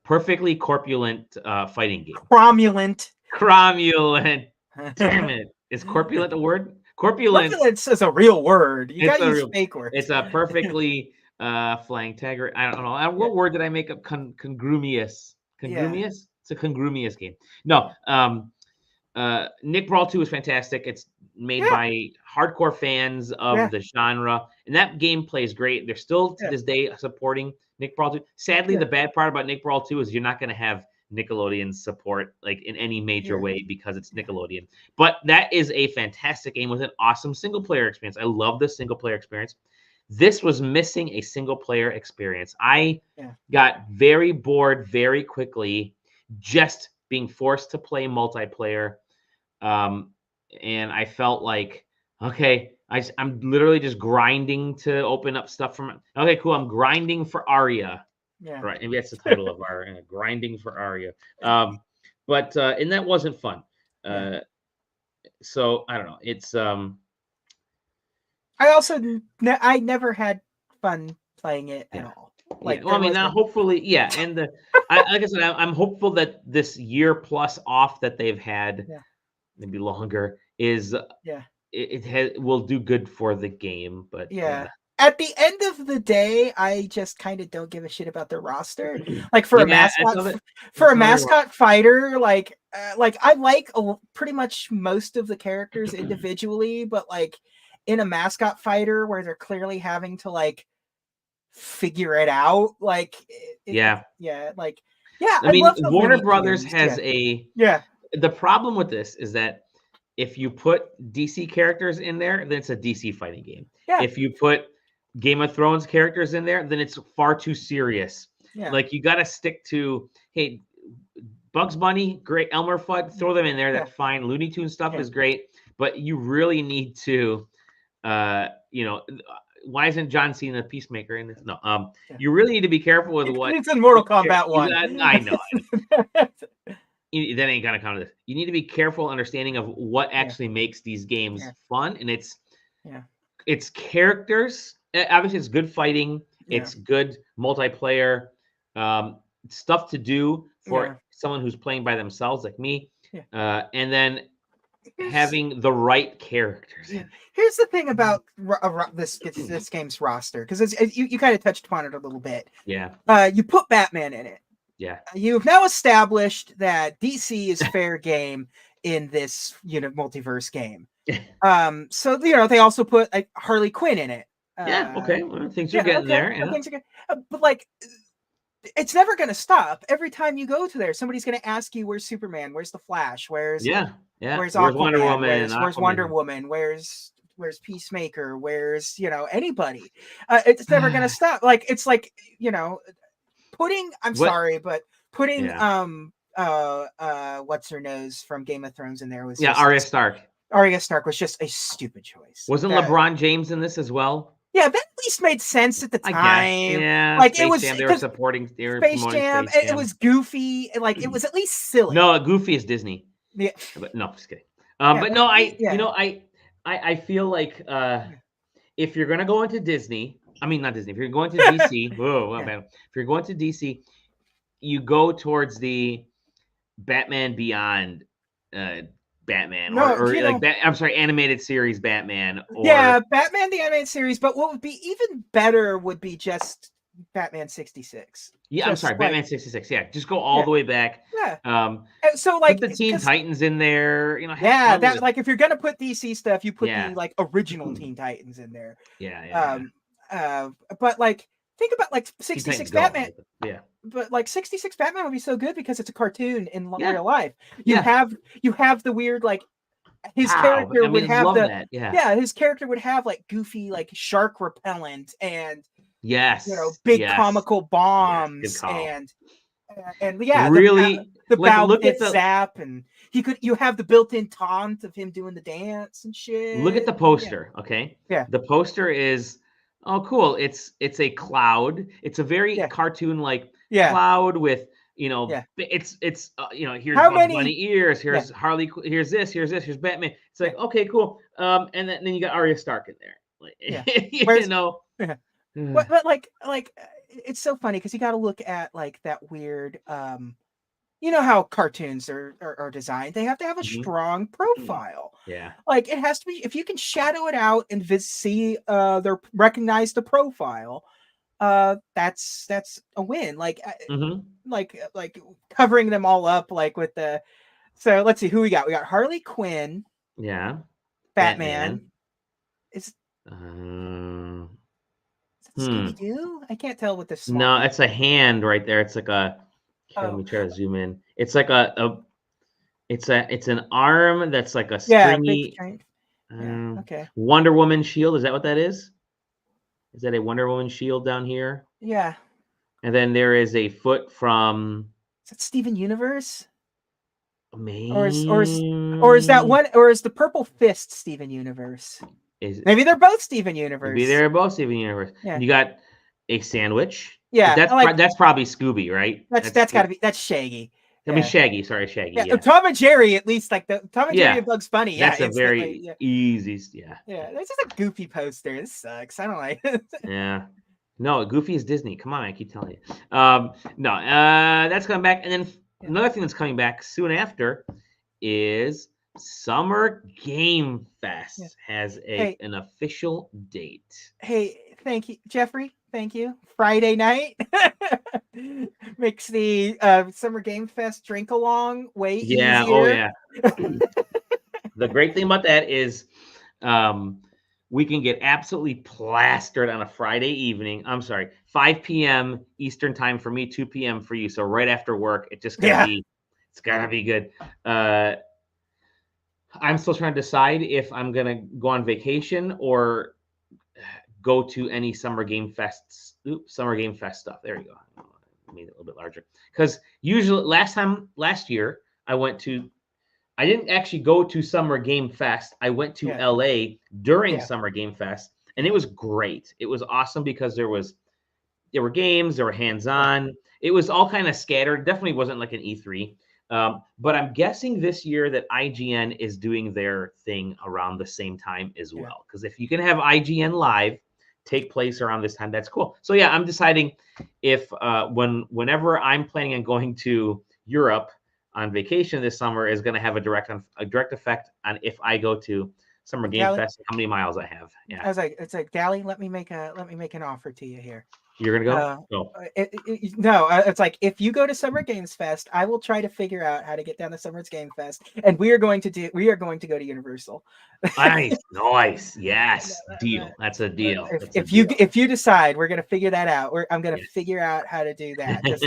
Speaker 1: perfectly corpulent fighting game.
Speaker 2: Cromulent.
Speaker 1: Cromulent. Damn it. Is corpulent a word? Corpulent.
Speaker 2: Corpulence is a real word. You
Speaker 1: It's
Speaker 2: gotta
Speaker 1: a
Speaker 2: use
Speaker 1: real.
Speaker 2: fake words.
Speaker 1: It's a perfectly flying tagger. I don't know.
Speaker 2: Yeah,
Speaker 1: What word did I make up? Congrumious.
Speaker 2: yeah,
Speaker 1: Congrumious. It's a congrumious game. No. Nick Brawl 2 is fantastic. It's made
Speaker 2: yeah,
Speaker 1: by hardcore fans of
Speaker 2: yeah,
Speaker 1: the genre, and that game plays great. They're still to
Speaker 2: yeah,
Speaker 1: this day supporting Nick Brawl 2. Sadly,
Speaker 2: yeah,
Speaker 1: the bad part about Nick Brawl 2 is you're not going to have Nickelodeon support like in any major
Speaker 2: yeah,
Speaker 1: way because it's Nickelodeon. But that is a fantastic game with an awesome single player experience. I love the single player experience. This was missing a single player experience. I
Speaker 2: yeah.
Speaker 1: got very bored very quickly just being forced to play multiplayer. Um, and I felt like, okay, I'm literally just grinding to open up stuff from. Okay, cool. I'm grinding for Arya.
Speaker 2: Yeah.
Speaker 1: Right, maybe that's the title of our grinding for Arya. But and that wasn't fun.
Speaker 2: Yeah.
Speaker 1: Uh, so I don't know. It's
Speaker 2: I also I never had fun playing it at
Speaker 1: yeah.
Speaker 2: all.
Speaker 1: Yeah,
Speaker 2: Like
Speaker 1: well, I
Speaker 2: there
Speaker 1: mean, now
Speaker 2: wasn't.
Speaker 1: hopefully, yeah, and like I said, I'm hopeful that this year plus off that they've had,
Speaker 2: Yeah.
Speaker 1: maybe longer, is
Speaker 2: Yeah.
Speaker 1: will do good for the game. But
Speaker 2: Yeah. At the end of the day, I just kind of don't give a shit about their roster. Like for a
Speaker 1: yeah,
Speaker 2: mascot, for a
Speaker 1: another one.
Speaker 2: mascot fighter, like I like pretty much most of the characters individually, but like in a mascot fighter where they're clearly having to like figure it out, like
Speaker 1: Yeah,
Speaker 2: yeah, like yeah,
Speaker 1: I
Speaker 2: I
Speaker 1: mean,
Speaker 2: love the
Speaker 1: Warner
Speaker 2: Looney
Speaker 1: Brothers
Speaker 2: Tunes.
Speaker 1: has
Speaker 2: Yeah, yeah,
Speaker 1: the problem with this is that if you put DC characters in there, then it's a DC fighting game.
Speaker 2: yeah,
Speaker 1: If you put Game of Thrones characters in there, then it's far too serious.
Speaker 2: yeah,
Speaker 1: Like you got to stick to, hey, Bugs Bunny, great. Elmer Fudd, throw them in there.
Speaker 2: yeah,
Speaker 1: That's fine. Looney Tunes stuff
Speaker 2: yeah,
Speaker 1: is great, but you really need to, why isn't John Cena a Peacemaker in this? No,
Speaker 2: yeah.
Speaker 1: you really need to be careful with what.
Speaker 2: It's in Mortal Kombat 1.
Speaker 1: I know. That ain't gonna count this. You need to be careful understanding of what
Speaker 2: Yeah,
Speaker 1: actually makes these games
Speaker 2: yeah,
Speaker 1: fun, and
Speaker 2: yeah,
Speaker 1: it's characters. Obviously, it's good fighting.
Speaker 2: yeah,
Speaker 1: It's good multiplayer stuff to do
Speaker 2: yeah,
Speaker 1: for someone who's playing by themselves, like me,
Speaker 2: yeah.
Speaker 1: and then
Speaker 2: Here's
Speaker 1: having the right characters.
Speaker 2: yeah. Here's the thing about this game's roster, because you kind of touched upon it a little bit.
Speaker 1: Yeah,
Speaker 2: You put Batman in it.
Speaker 1: yeah,
Speaker 2: You've now established that DC is fair game in this multiverse game. So they also put like Harley Quinn in it.
Speaker 1: yeah. Okay, well, things are
Speaker 2: Yeah,
Speaker 1: getting
Speaker 2: okay.
Speaker 1: there. Yeah,
Speaker 2: Things are good. But like it's never going to stop. Every time you go to there, somebody's going to ask you, "Where's Superman? Where's the Flash? Where's
Speaker 1: yeah.
Speaker 2: where's
Speaker 1: Where's Wonder
Speaker 2: Aquaman?
Speaker 1: Woman?
Speaker 2: Where's Wonder
Speaker 1: Aquaman.
Speaker 2: Woman? Where's Peacemaker? Where's anybody?" It's never going to stop. Like it's like putting. I'm
Speaker 1: What?
Speaker 2: sorry, but putting
Speaker 1: Yeah,
Speaker 2: what's her nose from Game of Thrones in there was
Speaker 1: yeah.
Speaker 2: just
Speaker 1: Arya Stark.
Speaker 2: Arya Stark was just a stupid choice.
Speaker 1: Wasn't LeBron James in this as well?
Speaker 2: Yeah, that at least made sense at the
Speaker 1: I guess.
Speaker 2: time.
Speaker 1: Yeah.
Speaker 2: Like it
Speaker 1: Space
Speaker 2: was
Speaker 1: Jam. They were
Speaker 2: because
Speaker 1: supporting. They were
Speaker 2: Space
Speaker 1: promoting
Speaker 2: Jam,
Speaker 1: Space
Speaker 2: it
Speaker 1: Jam.
Speaker 2: was goofy. Like it was at least silly.
Speaker 1: No, Goofy is Disney.
Speaker 2: Yeah.
Speaker 1: But no, just kidding.
Speaker 2: Yeah,
Speaker 1: But no,
Speaker 2: yeah.
Speaker 1: I feel like if you're gonna go into Disney, I mean not Disney. If you're going to DC, man. If you're going to DC, you go towards the Batman Beyond Batman,
Speaker 2: No,
Speaker 1: or
Speaker 2: you
Speaker 1: like
Speaker 2: know,
Speaker 1: I'm sorry, animated series Batman, or
Speaker 2: yeah, Batman the animated series. But what would be even better would be just Batman 66.
Speaker 1: yeah, I'm
Speaker 2: Just
Speaker 1: sorry,
Speaker 2: like
Speaker 1: Batman 66. Yeah, just go all
Speaker 2: yeah,
Speaker 1: the way back.
Speaker 2: yeah.
Speaker 1: Um,
Speaker 2: So
Speaker 1: put
Speaker 2: like
Speaker 1: the Teen
Speaker 2: because
Speaker 1: Titans in there. You know, have
Speaker 2: yeah,
Speaker 1: fun
Speaker 2: that
Speaker 1: with.
Speaker 2: like if you're gonna put DC stuff, you put
Speaker 1: Yeah,
Speaker 2: the like original Teen Titans in there.
Speaker 1: yeah, yeah, yeah.
Speaker 2: Um, but like think about like
Speaker 1: Teen Titans
Speaker 2: 66
Speaker 1: Go.
Speaker 2: Batman.
Speaker 1: Yeah,
Speaker 2: But like 66 Batman would be so good because it's a cartoon in
Speaker 1: yeah,
Speaker 2: real life. You
Speaker 1: yeah.
Speaker 2: have the weird like his
Speaker 1: Wow,
Speaker 2: character
Speaker 1: I
Speaker 2: would
Speaker 1: mean,
Speaker 2: have
Speaker 1: love
Speaker 2: the
Speaker 1: that. Yeah.
Speaker 2: yeah his character would have like goofy like shark repellent and
Speaker 1: Yes,
Speaker 2: big
Speaker 1: yes,
Speaker 2: comical
Speaker 1: yes. Good
Speaker 2: bombs
Speaker 1: call.
Speaker 2: and yeah
Speaker 1: Really,
Speaker 2: the
Speaker 1: like,
Speaker 2: bow
Speaker 1: look at
Speaker 2: pit
Speaker 1: the
Speaker 2: zap and you have the built-in taunt of him doing the dance and
Speaker 1: look at
Speaker 2: shit.
Speaker 1: the
Speaker 2: Yeah,
Speaker 1: poster. Okay,
Speaker 2: yeah,
Speaker 1: the poster is oh cool. It's a cloud. It's a very
Speaker 2: yeah,
Speaker 1: cartoon like
Speaker 2: yeah,
Speaker 1: cloud with
Speaker 2: yeah.
Speaker 1: it's here's
Speaker 2: How
Speaker 1: Bugs
Speaker 2: many?
Speaker 1: Bunny ears.
Speaker 2: Yeah,
Speaker 1: Here's Harley. Here's this. Here's this. Here's Batman. It's
Speaker 2: yeah,
Speaker 1: like okay, cool. And then you got Arya Stark in there. Like
Speaker 2: yeah.
Speaker 1: you
Speaker 2: Where's
Speaker 1: know.
Speaker 2: but like it's so funny because you got to look at like that weird you know how cartoons are designed. They have to have a
Speaker 1: Mhm.
Speaker 2: strong profile.
Speaker 1: Yeah.
Speaker 2: Like it has to be if you can shadow it out and see their recognize the profile, that's a win.
Speaker 1: Hmm.
Speaker 2: Like covering them all up like with the so let's see who we got. We got Harley Quinn,
Speaker 1: Yeah.
Speaker 2: Batman.
Speaker 1: Batman.
Speaker 2: Is
Speaker 1: Um,
Speaker 2: Scooby
Speaker 1: hmm.
Speaker 2: Doo? I can't tell with the small.
Speaker 1: No, it's a hand right there. It's like a. Here, let
Speaker 2: Oh
Speaker 1: me try to zoom in. It's like it's an arm that's like a
Speaker 2: yeah, big
Speaker 1: stringy
Speaker 2: giant. Yeah. Okay.
Speaker 1: Wonder Woman shield. Is that what that is? Is that a Wonder Woman shield down here?
Speaker 2: Yeah.
Speaker 1: And then there is a foot from
Speaker 2: Is that Steven Universe? Or is or is or is that
Speaker 1: Maine.
Speaker 2: one or is the purple fist Steven Universe?
Speaker 1: Is
Speaker 2: Maybe they're both Steven
Speaker 1: maybe
Speaker 2: Universe.
Speaker 1: they're both Steven Universe.
Speaker 2: Yeah.
Speaker 1: You got a sandwich, but
Speaker 2: Yeah. Like
Speaker 1: that's probably Scooby, right?
Speaker 2: that's gotta be that's Shaggy.
Speaker 1: I mean
Speaker 2: Yeah.
Speaker 1: Shaggy. Sorry, Shaggy.
Speaker 2: Yeah.
Speaker 1: Yeah,
Speaker 2: Tom and Jerry, at least like the Tom and Jerry
Speaker 1: yeah.
Speaker 2: and Bugs Bunny, yeah,
Speaker 1: That's a
Speaker 2: instantly.
Speaker 1: very
Speaker 2: Yeah.
Speaker 1: easy. Yeah,
Speaker 2: Yeah. This is a goofy poster. This sucks. I don't like it.
Speaker 1: yeah. No, Goofy is Disney. Come on, I keep telling you. No, that's coming back, and then
Speaker 2: Yeah.
Speaker 1: another thing that's coming back soon after is Summer Game
Speaker 2: Yeah.
Speaker 1: Fest has
Speaker 2: Hey,
Speaker 1: an official date.
Speaker 2: hey, thank you, Jeffrey. Thank you. Friday night makes the Summer Game Fest drink along way
Speaker 1: Yeah. Oh,
Speaker 2: easier.
Speaker 1: yeah. The great thing about that is, um, we can get absolutely plastered on a Friday evening. I'm sorry, 5 p.m. Eastern time for me, 2 p.m. for you. So right after work,
Speaker 2: Yeah.
Speaker 1: it's gotta be good. I'm still trying to decide if I'm gonna go on vacation or go to any Summer Game Fest stuff. There you go. Made it a little bit larger because usually last year I didn't actually go to Summer Game Fest. I went to
Speaker 2: Yeah.
Speaker 1: LA during
Speaker 2: Yeah.
Speaker 1: Summer Game Fest, and it was great. It was awesome because there were games, there were hands-on. It was all kind of scattered. Definitely wasn't like an E3. But I'm guessing this year that IGN is doing their thing around the same time as
Speaker 2: Yeah.
Speaker 1: well. Because if you can have IGN live take place around this time, that's cool. So yeah, I'm deciding if whenever I'm planning on going to Europe on vacation this summer is going to have a direct effect on if I go to Summer Game
Speaker 2: Gally,
Speaker 1: Fest and how many miles I have.
Speaker 2: I
Speaker 1: Yeah,
Speaker 2: was like, it's like, Gally, let me make an offer to you here.
Speaker 1: you're gonna go. Go.
Speaker 2: No, it's like if you go to Summer Games Fest, I will try to figure out how to get down to Summer Games Fest, and we are going to go to Universal.
Speaker 1: Nice, nice, yes, deal. That's a deal. That's a
Speaker 2: If you
Speaker 1: deal.
Speaker 2: if you decide we're gonna figure that out, I'm gonna
Speaker 1: Yes.
Speaker 2: figure out how to do that. Just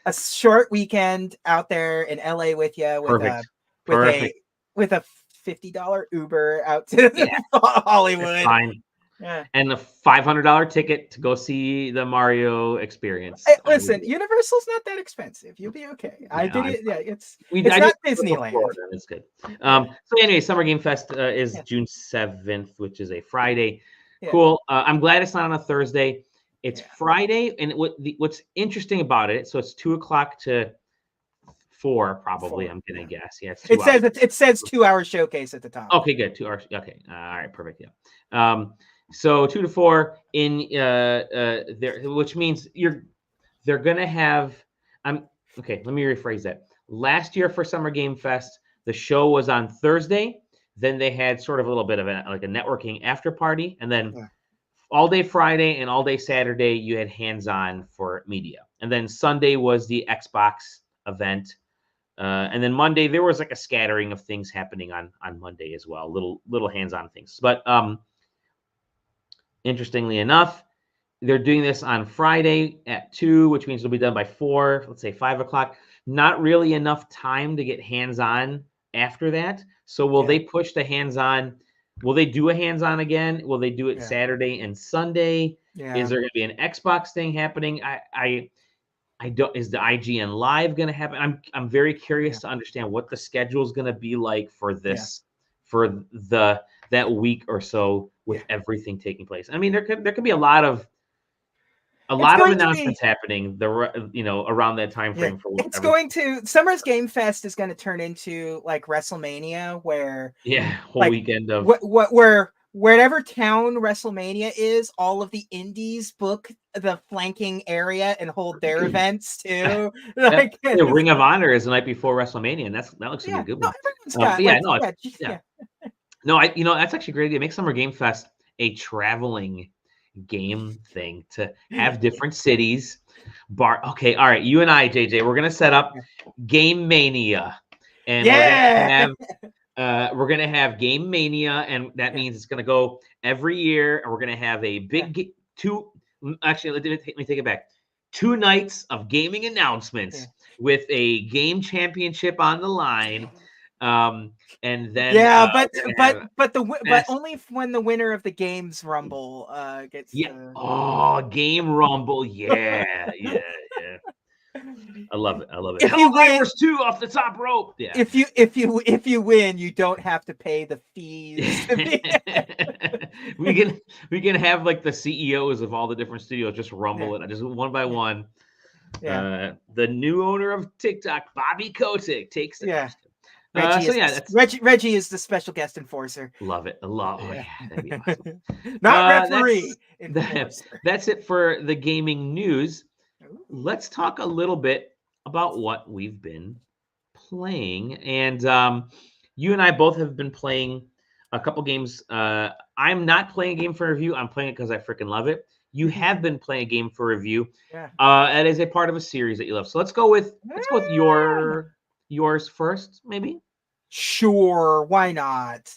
Speaker 2: a short weekend out there in LA with you
Speaker 1: Perfect.
Speaker 2: with
Speaker 1: Perfect.
Speaker 2: a $50 Uber out to
Speaker 1: Yeah,
Speaker 2: Hollywood.
Speaker 1: fine.
Speaker 2: Yeah.
Speaker 1: And a $500 ticket to go see the Mario experience.
Speaker 2: Hey, listen, Universal's not that expensive. You'll be okay. I
Speaker 1: Yeah,
Speaker 2: did it. Yeah, it's
Speaker 1: I
Speaker 2: not
Speaker 1: did
Speaker 2: Disneyland.
Speaker 1: Florida, and it's good. So anyway, Summer Game Fest is
Speaker 2: Yeah.
Speaker 1: June 7th, which is a Friday.
Speaker 2: Yeah.
Speaker 1: Cool. I'm glad it's not on a Thursday. It's
Speaker 2: Yeah.
Speaker 1: Friday, and what's interesting about it, so it's 2 o'clock to 4, probably.
Speaker 2: 4,
Speaker 1: I'm gonna
Speaker 2: yeah.
Speaker 1: guess. Yeah, it's 2 hours.
Speaker 2: It says 2 hour showcase at the top.
Speaker 1: Okay, good. 2 hours. Okay. All right. Perfect. Yeah. So 2 to 4 in there, which means they're gonna have. Okay. Let me rephrase that. Last year for Summer Game Fest, The show was on Thursday. Then they had sort of a little bit of a networking after party, and then all day Friday and all day Saturday you had hands-on for media, and then Sunday was the Xbox event, and then Monday there was like a scattering of things happening on Monday as well, little hands-on things. But interestingly enough, they're doing this on Friday at 2, which means it'll be done by 4, let's say 5 o'clock. Not really enough time to get hands-on after that. So will they push the hands-on? Will they do a hands-on again? Will they do it Saturday and Sunday? Is there going to be an Xbox thing happening? I don't. Is the IGN Live going to happen? I'm very curious to understand what the schedule is going to be like for this for that week or so with everything taking place. I mean, there could be a lot of announcements happening around that time frame for
Speaker 2: it's going to Summer's Game Fest is going to turn into like WrestleMania, where
Speaker 1: whole weekend of
Speaker 2: wherever town WrestleMania is, all of the indies book the flanking area and hold their events too. Like
Speaker 1: Ring of Honor is the night before WrestleMania, and that looks like a good one. No, that's actually a great idea. Make Summer Game Fest a traveling game thing to have different cities. Okay, all right. You and I, JJ, we're gonna set up Game Mania, and we're gonna have Game Mania, and that means it's gonna go every year, and we're gonna have a big Actually, let me take it back. 2 nights of gaming announcements with a game championship on the line. And then
Speaker 2: but only when the winner of the Games Rumble gets
Speaker 1: Game Rumble, yeah. I love it.
Speaker 2: If you win
Speaker 1: 2 off the top rope,
Speaker 2: if you win, you don't have to pay the fees.
Speaker 1: we can have like the CEOs of all the different studios just rumble it, just one by one. The new owner of TikTok, Bobby Kotick, takes the
Speaker 2: Reggie is the special guest enforcer.
Speaker 1: Love it. That'd be awesome.
Speaker 2: Not referee.
Speaker 1: That's it for the gaming news. Let's talk a little bit about what we've been playing. And you and I both have been playing a couple games. I'm not playing a game for review. I'm playing it because I freaking love it. You have been playing a game for review. That is a part of a series that you love. So let's go with yours first, maybe.
Speaker 2: Sure, why not?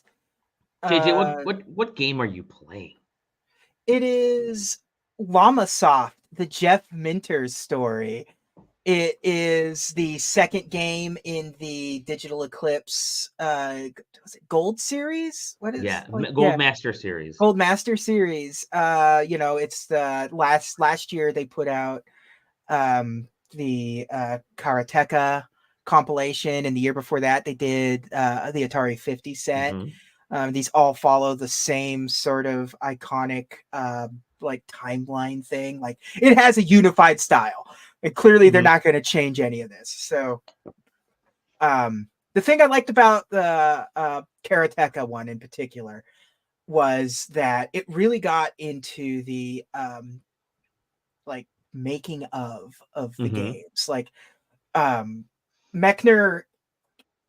Speaker 1: JJ, what game are you playing?
Speaker 2: It is LlamaSoft, the Jeff Minter story. It is the second game in the Digital Eclipse was it Gold series? What is
Speaker 1: Gold Master series.
Speaker 2: Gold Master series. It's the last year they put out the Karateka compilation, and the year before that they did the Atari 50 set. These all follow the same sort of iconic like timeline thing. Like it has a unified style, and clearly they're not going to change any of this. So the thing I liked about the Karateka one in particular was that it really got into the like making of the games. Like Mechner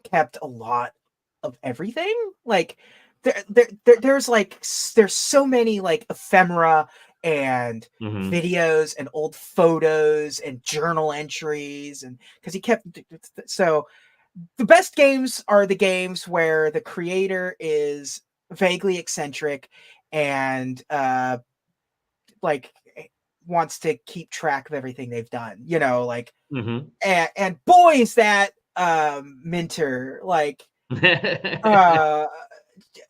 Speaker 2: kept a lot of everything. Like there's so many like ephemera and videos and old photos and journal entries, and because he kept so the best games are the games where the creator is vaguely eccentric and like wants to keep track of everything they've done, and boy is that Minter, like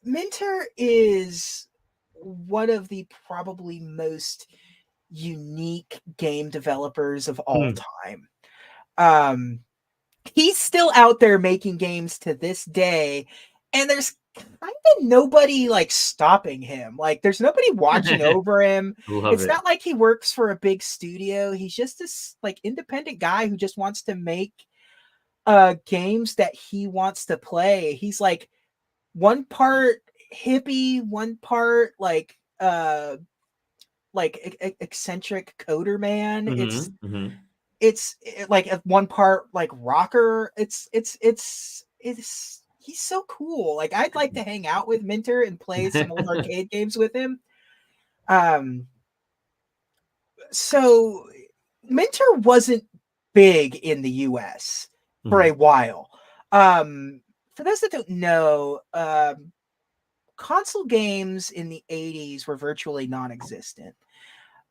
Speaker 2: Minter is one of the probably most unique game developers of all time. He's still out there making games to this day, and there's kind of nobody like stopping him. Like there's nobody watching over him. It's not like he works for a big studio. He's just this like independent guy who just wants to make games that he wants to play. He's like one part hippie, one part like eccentric coder man. It's like at one part like rocker. It's he's so cool. Like I'd like to hang out with Minter and play some old arcade games with him. So Minter wasn't big in the US for a while. For those that don't know, console games in the 80s were virtually non-existent.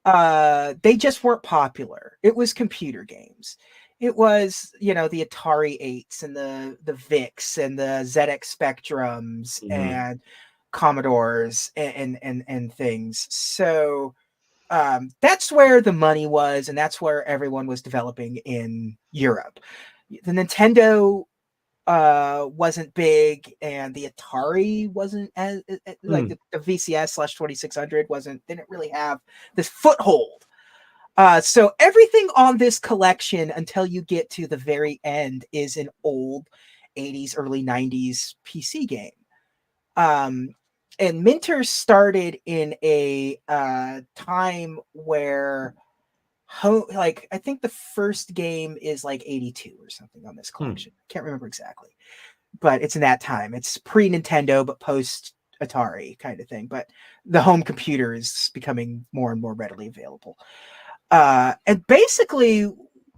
Speaker 2: They just weren't popular. It was computer games. It was, the Atari 8s and the VICs and the ZX Spectrums and Commodores and things. So that's where the money was, and that's where everyone was developing in Europe. The Nintendo wasn't big, and the Atari wasn't as like the VCS/2600 didn't really have this foothold. So everything on this collection until you get to the very end is an old 80s, early 90s PC game. And Minter started in a time where I think the first game is like 82 or something on this collection. Can't remember exactly, but it's in that time. It's pre-Nintendo, but post-Atari kind of thing. But the home computer is becoming more and more readily available. And basically,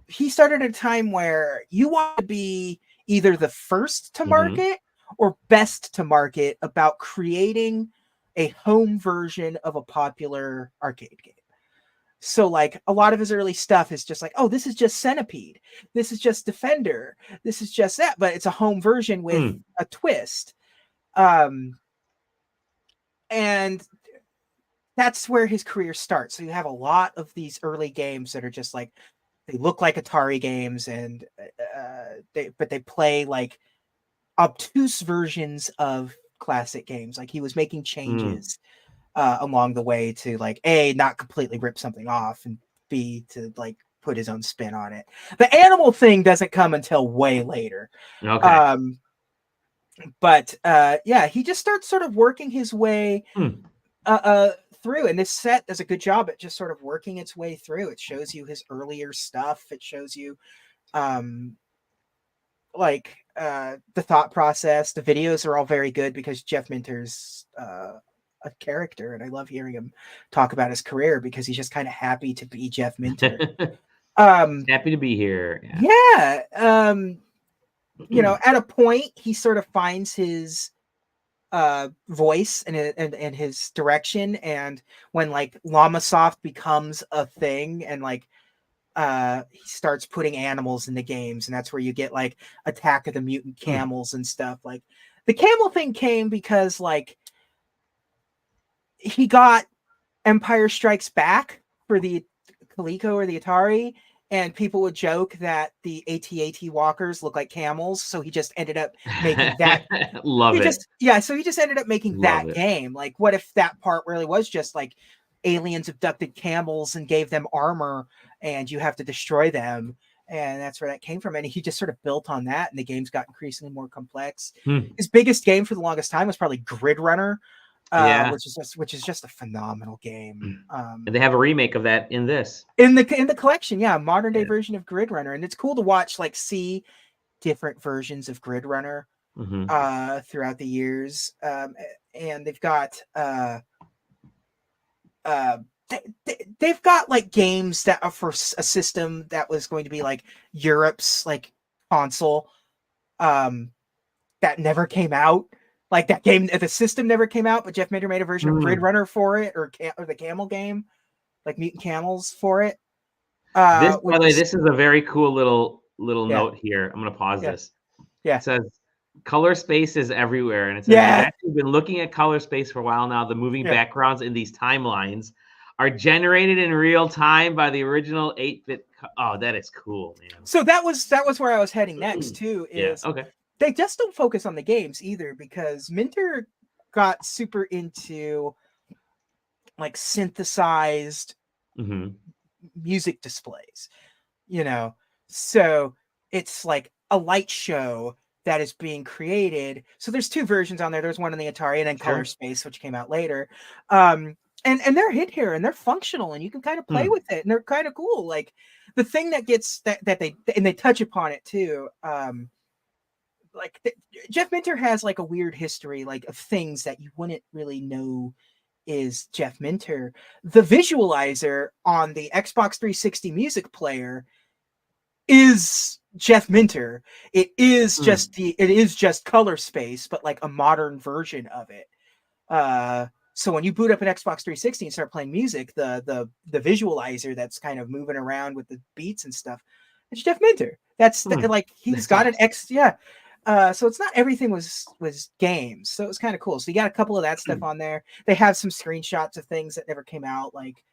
Speaker 2: he started at a time where you want to be either the first to market or best to market about creating a home version of a popular arcade game. So like a lot of his early stuff is just like, oh, this is just Centipede. This is just Defender. This is just that, but it's a home version with a twist. And that's where his career starts. So you have a lot of these early games that are just like, they look like Atari games and they play like obtuse versions of classic games. Like he was making changes along the way to like A, not completely rip something off, and B, to like put his own spin on it. The animal thing doesn't come until way later.
Speaker 1: Okay.
Speaker 2: But yeah, he just starts sort of working his way through, and this set does a good job at just sort of working its way through. It shows you his earlier stuff. It shows you the thought process. The videos are all very good because Jeff Minter's a character, and I love hearing him talk about his career because he's just kind of happy to be Jeff Minter.
Speaker 1: Happy to be here.
Speaker 2: Yeah. At a point he sort of finds his voice and his direction, and when like LlamaSoft becomes a thing, and like he starts putting animals in the games, and that's where you get like Attack of the Mutant Camels and stuff. Like the camel thing came because like he got Empire Strikes Back for the Coleco or the Atari, and people would joke that the AT-AT walkers look like camels, so he just ended up making that. So he just ended up making that game. Like, what if that part really was just like aliens abducted camels and gave them armor, and you have to destroy them? And that's where that came from. And he just sort of built on that, and the games got increasingly more complex. His biggest game for the longest time was probably Grid Runner. Which is just a phenomenal game.
Speaker 1: And they have a remake of that in this
Speaker 2: in the collection, modern day version of Grid Runner, and it's cool to see different versions of Grid Runner throughout the years. And they've got they've got like games that are for a system that was going to be like Europe's like console that never came out. Like that game, the system never came out, but Jeff Minter made a version of Grid Runner for it, or the Camel game, like Mutant Camels for it.
Speaker 1: By the way, this is a very cool little note here. I'm going to pause this.
Speaker 2: Yeah.
Speaker 1: It says color space is everywhere, and it says we've actually been looking at color space for a while now. The moving backgrounds in these timelines are generated in real time by the original 8-bit. Oh, that is cool, man.
Speaker 2: So that was where I was heading next too. They just don't focus on the games either, because Minter got super into like synthesized music displays, so it's like a light show that is being created. So there's two versions on there. There's one in the Atari and then Color Space, which came out later. And they're hit here and they're functional and you can kind of play with it and they're kind of cool. Like the thing that gets that they touch upon it too. like Jeff Minter has like a weird history, like of things that you wouldn't really know is Jeff Minter. The visualizer on the Xbox 360 music player is Jeff Minter. It is just color space, but like a modern version of it. So when you boot up an Xbox 360 and start playing music, the visualizer that's kind of moving around with the beats and stuff, it's Jeff Minter. That's like he's got an so it's not everything was games. So it was kind of cool. So you got a couple of that stuff on there. They have some screenshots of things that never came out. Like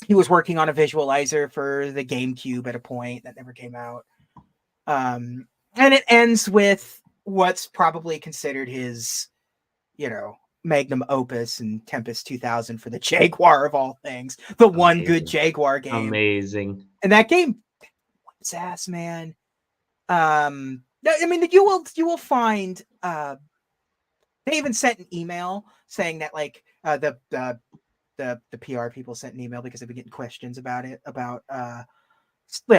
Speaker 2: he was working on a visualizer for the GameCube at a point that never came out. And it ends with what's probably considered his, magnum opus and Tempest 2000 for the Jaguar of all things. The one good Jaguar game.
Speaker 1: Amazing.
Speaker 2: And that game, it's ass, man. I mean, you will find they even sent an email saying that like the PR people sent an email because they've been getting questions about it, about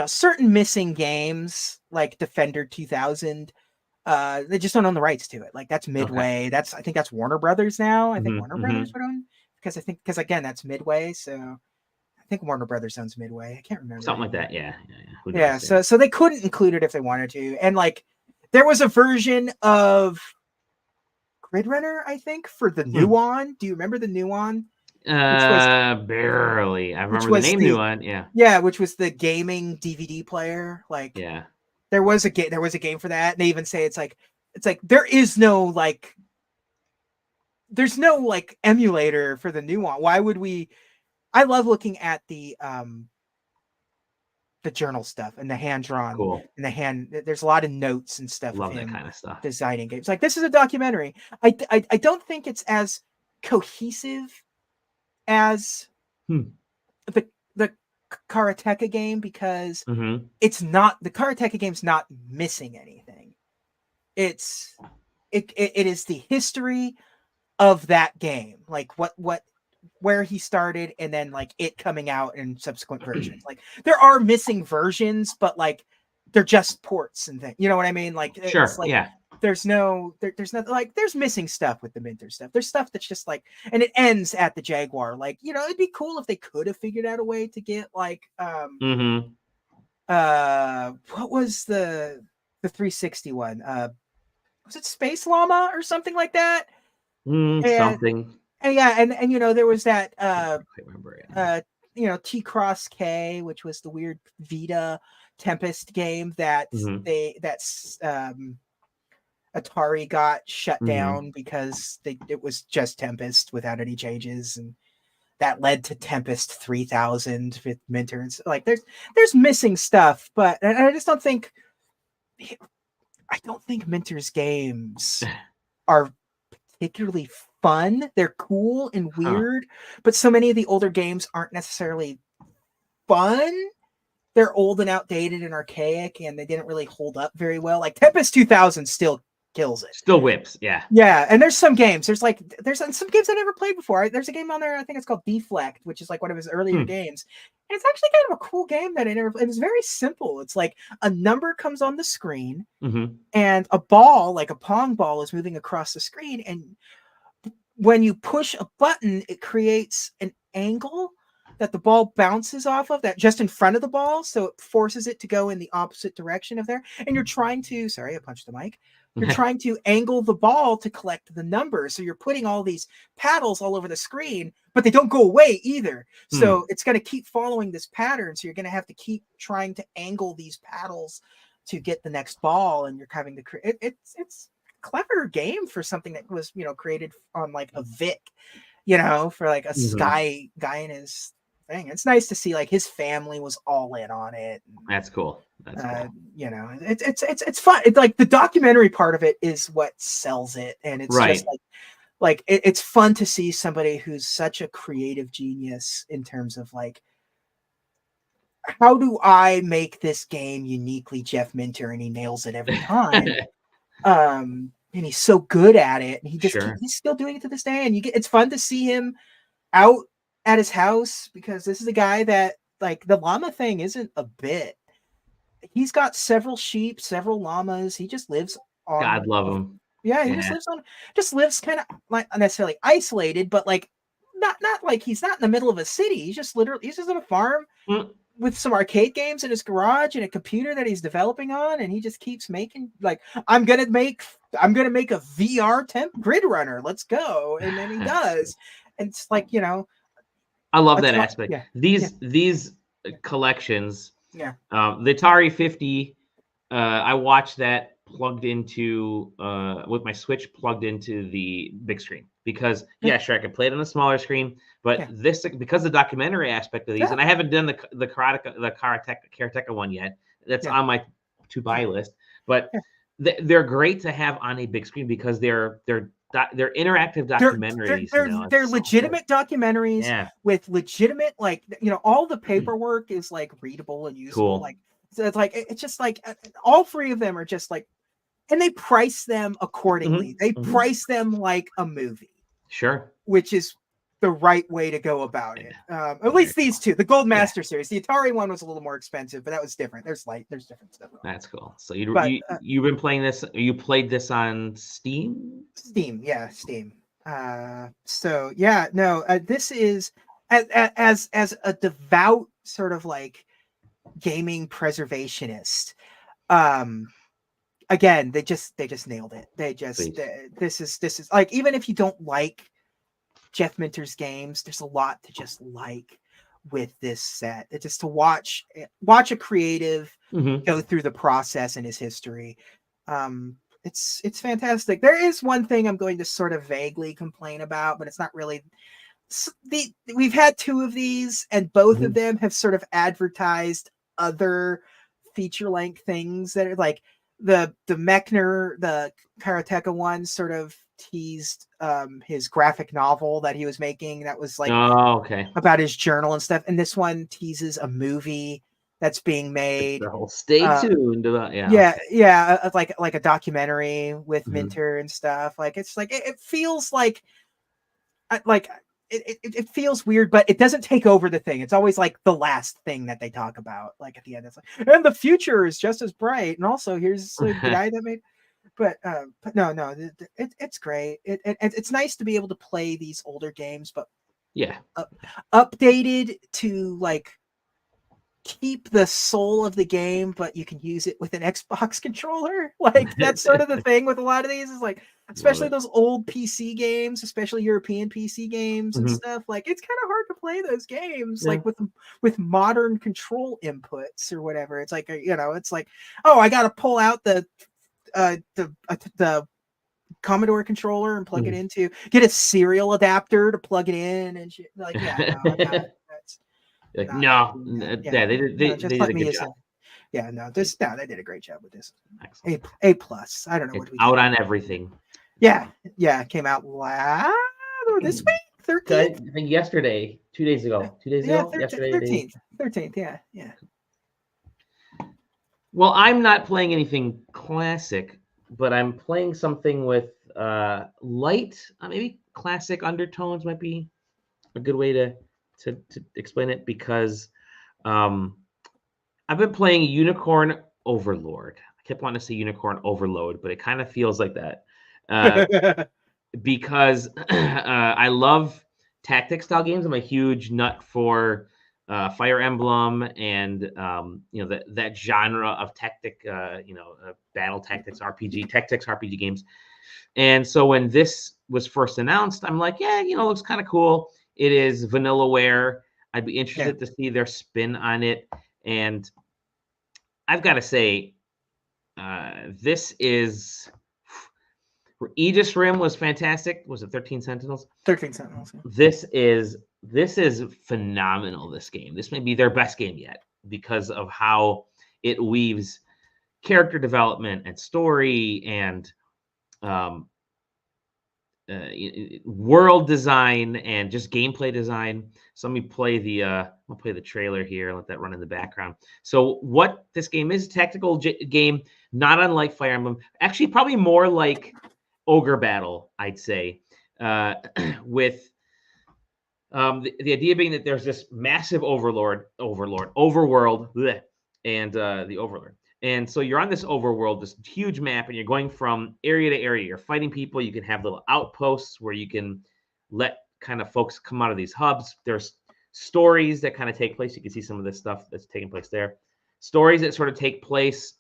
Speaker 2: certain missing games like Defender 2000. They just don't own the rights to it. Like that's Midway. Okay. I think that's Warner Brothers now. I think Warner Brothers would own, because again, that's Midway. So I think Warner Brothers owns Midway. I can't remember.
Speaker 1: Something like that. Yeah.
Speaker 2: Yeah. So they couldn't include it if they wanted to. And like there was a version of Grid Runner, I think, for the Nuon. Do you remember the Nuon?
Speaker 1: Barely. I remember the name Nuon. Yeah.
Speaker 2: Yeah, which was the gaming DVD player. Like, yeah. There was a game for that, and they even say it's like there's no emulator for the Nuon. Why would we? I love looking at the journal stuff and the hand drawn and the hand. There's a lot of notes and stuff.
Speaker 1: Love that kind of stuff.
Speaker 2: Designing games like this is a documentary. I don't think it's as cohesive as the Karateka game, because it's not, the Karateka game's not missing anything. It is the history of that game, like where he started, and then like it coming out in subsequent versions. Like there are missing versions, but like they're just ports and things. You know what I mean? Like
Speaker 1: sure,
Speaker 2: it's like,
Speaker 1: yeah.
Speaker 2: There's nothing like there's missing stuff with the Minter stuff. There's stuff that's just like, and it ends at the Jaguar. Like, it'd be cool if they could have figured out a way to get like what was the 360 one? Was it Space Llama or something like that?
Speaker 1: Something.
Speaker 2: And yeah, and there was that
Speaker 1: I remember,
Speaker 2: T-Cross K, which was the weird Vita Tempest game that Atari got shut down because it was just Tempest without any changes, and that led to Tempest 3000 with Minter. Like there's missing stuff, but I just don't think Minter's games are particularly fun. They're cool and weird, but so many of the older games aren't necessarily fun. They're old and outdated and archaic, and they didn't really hold up very well. Like Tempest 2000 still kills it.
Speaker 1: Still whips, yeah.
Speaker 2: Yeah, and there's some games. There's some games I never played before. There's a game on there, I think it's called Deflect, which is like one of his earlier games. And it's actually kind of a cool game that it was very simple. It's like a number comes on the screen, and a ball, like a pong ball, is moving across the screen, and when you push a button, it creates an angle that the ball bounces off of, that just in front of the ball, so it forces it to go in the opposite direction of there. And you're trying to, sorry, I punched the mic. You're trying to angle the ball to collect the numbers. So you're putting all these paddles all over the screen, but they don't go away either. So it's going to keep following this pattern. So you're going to have to keep trying to angle these paddles to get the next ball. And you're having to create, it's a clever game for something that was, created on like a Vic, for like a guy in his thing. It's nice to see like his family was all in on it.
Speaker 1: That's cool. That's cool.
Speaker 2: It's fun. It's like the documentary part of it is what sells it, and it's just like it's fun to see somebody who's such a creative genius in terms of like, how do I make this game uniquely Jeff Minter, and he nails it every time. And he's so good at it, and he's still doing it to this day. And it's fun to see him out at his house, because this is a guy that, like, the llama thing isn't a bit. he's got several sheep, several llamas. He just lives
Speaker 1: God
Speaker 2: on.
Speaker 1: love him.
Speaker 2: Yeah, he just lives kind of like not necessarily isolated, but like not like he's not in the middle of a city. He's just in a farm
Speaker 1: Mm.
Speaker 2: with some arcade games in his garage and a computer that he's developing on, and he just keeps making like I'm gonna make a VR temp grid runner. Let's go, and then he does, and it's like
Speaker 1: I love that aspect.
Speaker 2: yeah,
Speaker 1: These collections,
Speaker 2: yeah,
Speaker 1: the Atari 50. I watched that plugged into with my Switch plugged into the big screen because
Speaker 2: yeah,
Speaker 1: sure, I could play it on a smaller screen, but
Speaker 2: yeah,
Speaker 1: this because the documentary aspect of these,
Speaker 2: yeah,
Speaker 1: and I haven't done the Karateka one yet. That's
Speaker 2: yeah,
Speaker 1: on my to buy list, but
Speaker 2: yeah.
Speaker 1: they're great to have on a big screen because they're interactive documentaries.
Speaker 2: They're
Speaker 1: It's so good.
Speaker 2: legitimate documentaries
Speaker 1: Yeah,
Speaker 2: with legitimate all the
Speaker 1: Mm.
Speaker 2: paperwork is like readable and usable.
Speaker 1: Cool.
Speaker 2: Like so it's like it's just like all three of them are just like, and they price them accordingly. They price them like a movie,
Speaker 1: Sure.
Speaker 2: which is the right way to go about it. At least these two, the Gold Master series. The Atari one was a little more expensive, but that was different. There's different stuff.
Speaker 1: That's cool. So
Speaker 2: But
Speaker 1: you've been playing this. You played this on Steam?
Speaker 2: Steam, yeah, Steam. So yeah, no, this is as a devout sort of like gaming preservationist. Again, they just nailed it. This is like, even if you don't like Jeff Minter's games, there's a lot to just like with this set. It's just to watch a creative go through the process in his history. It's fantastic. There is one thing I'm going to sort of vaguely complain about, but it's not really. We've had two of these, and both of them have sort of advertised other feature-length things that are like the Mechner, the Karateka one sort of teased his graphic novel that he was making that was like about his journal and stuff, and this one teases a movie that's being made.
Speaker 1: Stay tuned.
Speaker 2: Like a documentary with Minter and stuff. Like it's like it feels like it feels weird, but it doesn't take over the thing. It's always like the last thing that they talk about. Like at the end, it's like, and the future is just as bright. And also, here's the guy that made. But no, it's great. It's nice to be able to play these older games, but updated to like keep the soul of the game, but you can use it with an Xbox controller. Like that's sort of the thing with a lot of these is like, especially those old PC games, especially European PC games and stuff. Like it's kind of hard to play those games like with modern control inputs or whatever. It's like it's like, oh, I got to pull out the Commodore controller and plug it into, get a serial adapter to plug it in and shit. Like
Speaker 1: they did a good job.
Speaker 2: They did a great job with this. A plus. I don't know
Speaker 1: what we out on everything.
Speaker 2: Yeah, it came out this week, 13th.
Speaker 1: I think yesterday, 2 days ago. 2 days ago, yesterday,
Speaker 2: 13th. Yeah.
Speaker 1: Well, I'm not playing anything classic, but I'm playing something with light, maybe classic undertones might be a good way to explain it, because I've been playing Unicorn Overlord. I kept wanting to say Unicorn Overload, but it kind of feels like that because I love tactic style games. I'm a huge nut for Fire Emblem and that genre of tactic, battle tactics RPG games. And so when this was first announced, I'm like, looks kind of cool. It is Vanillaware. I'd be interested to see their spin on it. And I've got to say, this is Aegis Rim was fantastic. Was it 13 Sentinels?
Speaker 2: 13 Sentinels. Yeah.
Speaker 1: This is phenomenal. This game. This may be their best game yet because of how it weaves character development and story and world design and just gameplay design. So let me play I'll play the trailer here. Let that run in the background. So what this game is, a tactical game, not unlike Fire Emblem. Actually, probably more like Ogre Battle, I'd say, with the idea being that there's this massive overworld, and the Overlord. And so you're on this overworld, this huge map, and you're going from area to area. You're fighting people. You can have little outposts where you can let kind of folks come out of these hubs. There's stories that kind of take place. You can see some of this stuff that's taking place there. Stories that sort of take place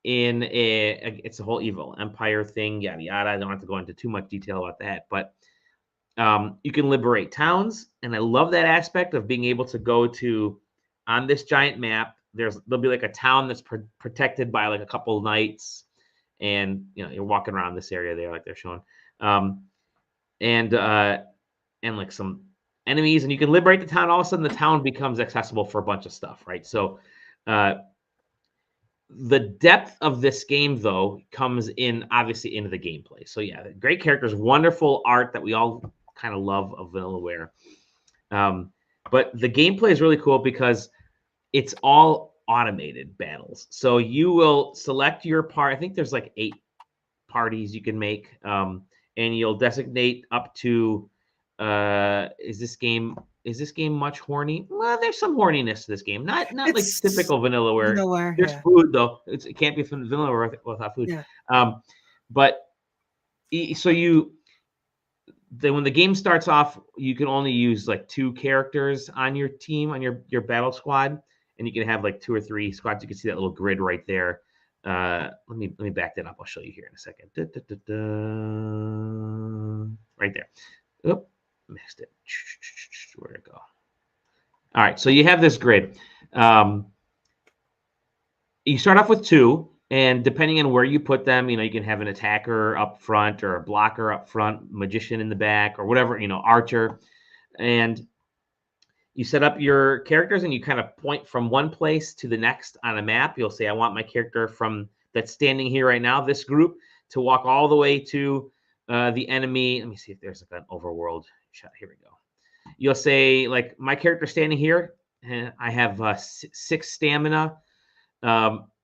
Speaker 1: in it's a whole evil empire thing, yada yada. I don't have to go into too much detail about that, but you can liberate towns, and I love that aspect of being able to go to on this giant map. There'll be like a town that's protected by like a couple of knights, and you're walking around this area there like they're showing, and like some enemies, and you can liberate the town. All of a sudden, the town becomes accessible for a bunch of stuff, right? So the depth of this game, though, comes in obviously into the gameplay. So yeah, great characters, wonderful art that we all kind of love of Vanillaware. But the gameplay is really cool because it's all automated battles. So you will select your part. I think there's like 8 parties you can make, and you'll designate up to. Is this game much horny? Well, there's some horniness to this game. Not like typical Vanillaware. There's food though. It can't be Vanillaware without food.
Speaker 2: Yeah.
Speaker 1: But so when the game starts off, you can only use like 2 characters on your team, on your battle squad, and you can have like 2 or 3 squads. You can see that little grid right there. Let me back that up. I'll show you here in a second. Right there. Oop, missed it. Where'd it go? All right, so you have this grid. You start off with 2. And depending on where you put them, you can have an attacker up front or a blocker up front, magician in the back, or whatever, archer. And you set up your characters and you kind of point from one place to the next on a map. You'll say, I want my character that's standing here right now, this group, to walk all the way to the enemy. Let me see if there's like an overworld shot. Here we go. You'll say, like, my character standing here, and I have 6 stamina.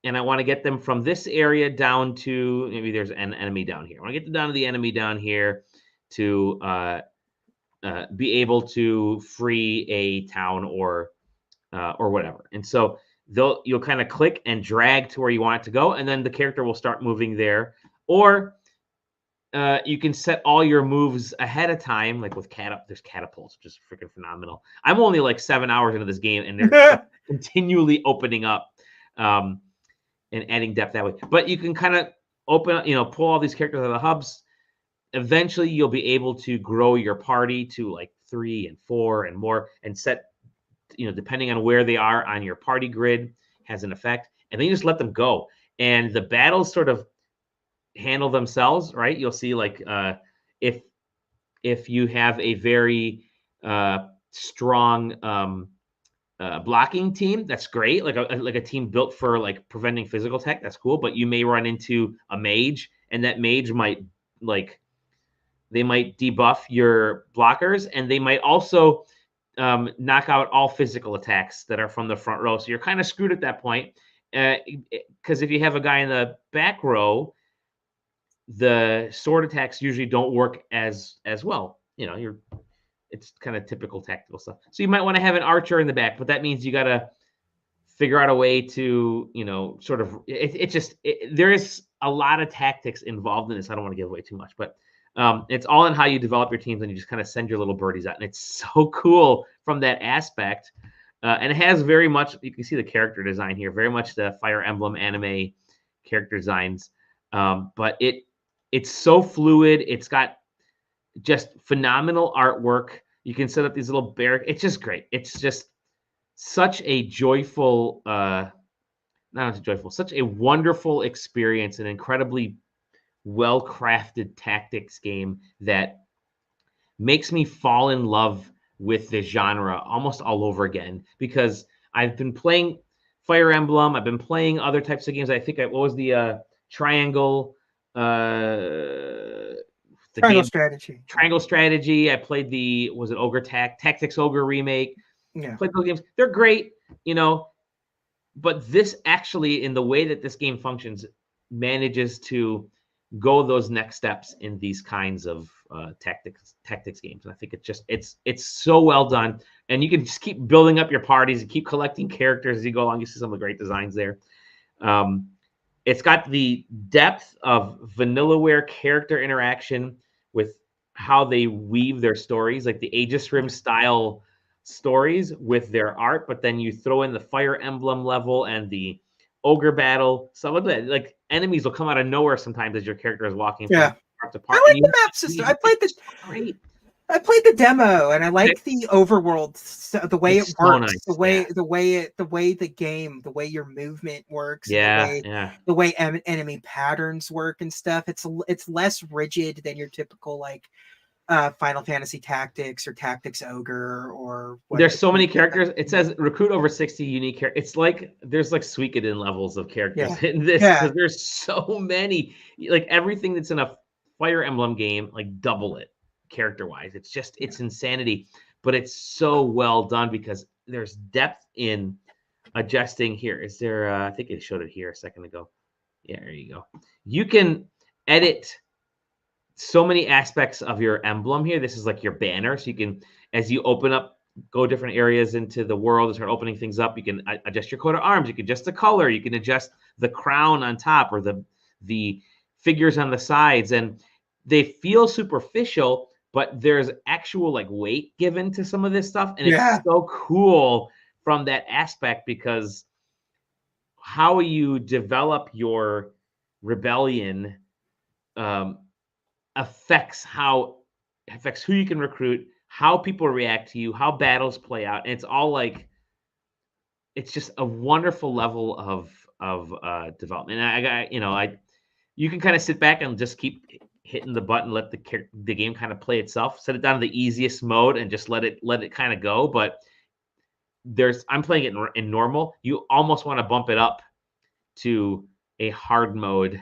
Speaker 1: And I want to get them from this area down to, maybe there's an enemy down here. I want to get them down to the enemy down here to be able to free a town or whatever. And so you'll kind of click and drag to where you want it to go, and then the character will start moving there. Or you can set all your moves ahead of time, like with there's catapults, which is freaking phenomenal. I'm only like 7 hours into this game, and they're continually opening up. And adding depth that way. But you can kind of pull all these characters out of the hubs. Eventually, you'll be able to grow your party to like 3 and 4 and more, and set, depending on where they are on your party grid, has an effect. And then you just let them go. And the battles sort of handle themselves, right? You'll see like if you have a very strong blocking team, that's great. Like a team built for like preventing physical attack, that's cool. But you may run into a mage, and that mage might they might debuff your blockers, and they might also knock out all physical attacks that are from the front row. So you're kind of screwed at that point, because if you have a guy in the back row, the sword attacks usually don't work as well. It's kind of typical tactical stuff. So you might want to have an archer in the back, but that means you got to figure out a way to, sort of, there is a lot of tactics involved in this. I don't want to give away too much, but it's all in how you develop your teams, and you just kind of send your little birdies out. And it's so cool from that aspect. And it has very much, you can see the character design here, very much the Fire Emblem anime character designs. But it's so fluid. It's got just phenomenal artwork. You can set up these little barracks. It's just great. It's just such a joyful, such a wonderful experience, an incredibly well-crafted tactics game that makes me fall in love with the genre almost all over again, because I've been playing Fire Emblem. I've been playing other types of games. I think what was the Triangle
Speaker 2: Strategy.
Speaker 1: Triangle Strategy. I played was it Ogre Tactics Ogre remake.
Speaker 2: Yeah.
Speaker 1: Played those games. They're great, but this actually, in the way that this game functions, manages to go those next steps in these kinds of tactics games. And I think it's so well done. And you can just keep building up your parties and keep collecting characters as you go along. You see some of the great designs there. It's got the depth of Vanillaware character interaction with how they weave their stories, like the Aegis Rim style stories with their art, but then you throw in the Fire Emblem level and the ogre battle. Some of the like enemies will come out of nowhere sometimes as your character is walking from part to part.
Speaker 2: I like the map system. I played the demo, and I like the overworld, the way it works, the way your movement works, the way enemy patterns work and stuff. It's less rigid than your typical like Final Fantasy Tactics or Tactics Ogre or
Speaker 1: there's so many characters. It says recruit over 60 unique characters. It's like there's like Suikoden levels of characters in this because there's so many. Like everything that's in a Fire Emblem game, like double it character-wise. It's insanity, but it's so well done because there's depth in adjusting. Here is there I think it showed it here a second ago. Yeah, there you go. You can edit so many aspects of your emblem here. This is like your banner. So you can, as you open up, go different areas into the world and start opening things up, you can adjust your coat of arms. You can adjust the color. You can adjust the crown on top or the figures on the sides. And they feel superficial, but there's actual like weight given to some of this stuff. And it's so cool from that aspect because how you develop your rebellion affects who you can recruit, how people react to you, how battles play out. And it's all like, it's just a wonderful level of development. And you can kind of sit back and just keep hitting the button, let the game kind of play itself, set it down to the easiest mode and just let it kind of go. But I'm playing it in normal. You almost want to bump it up to a hard mode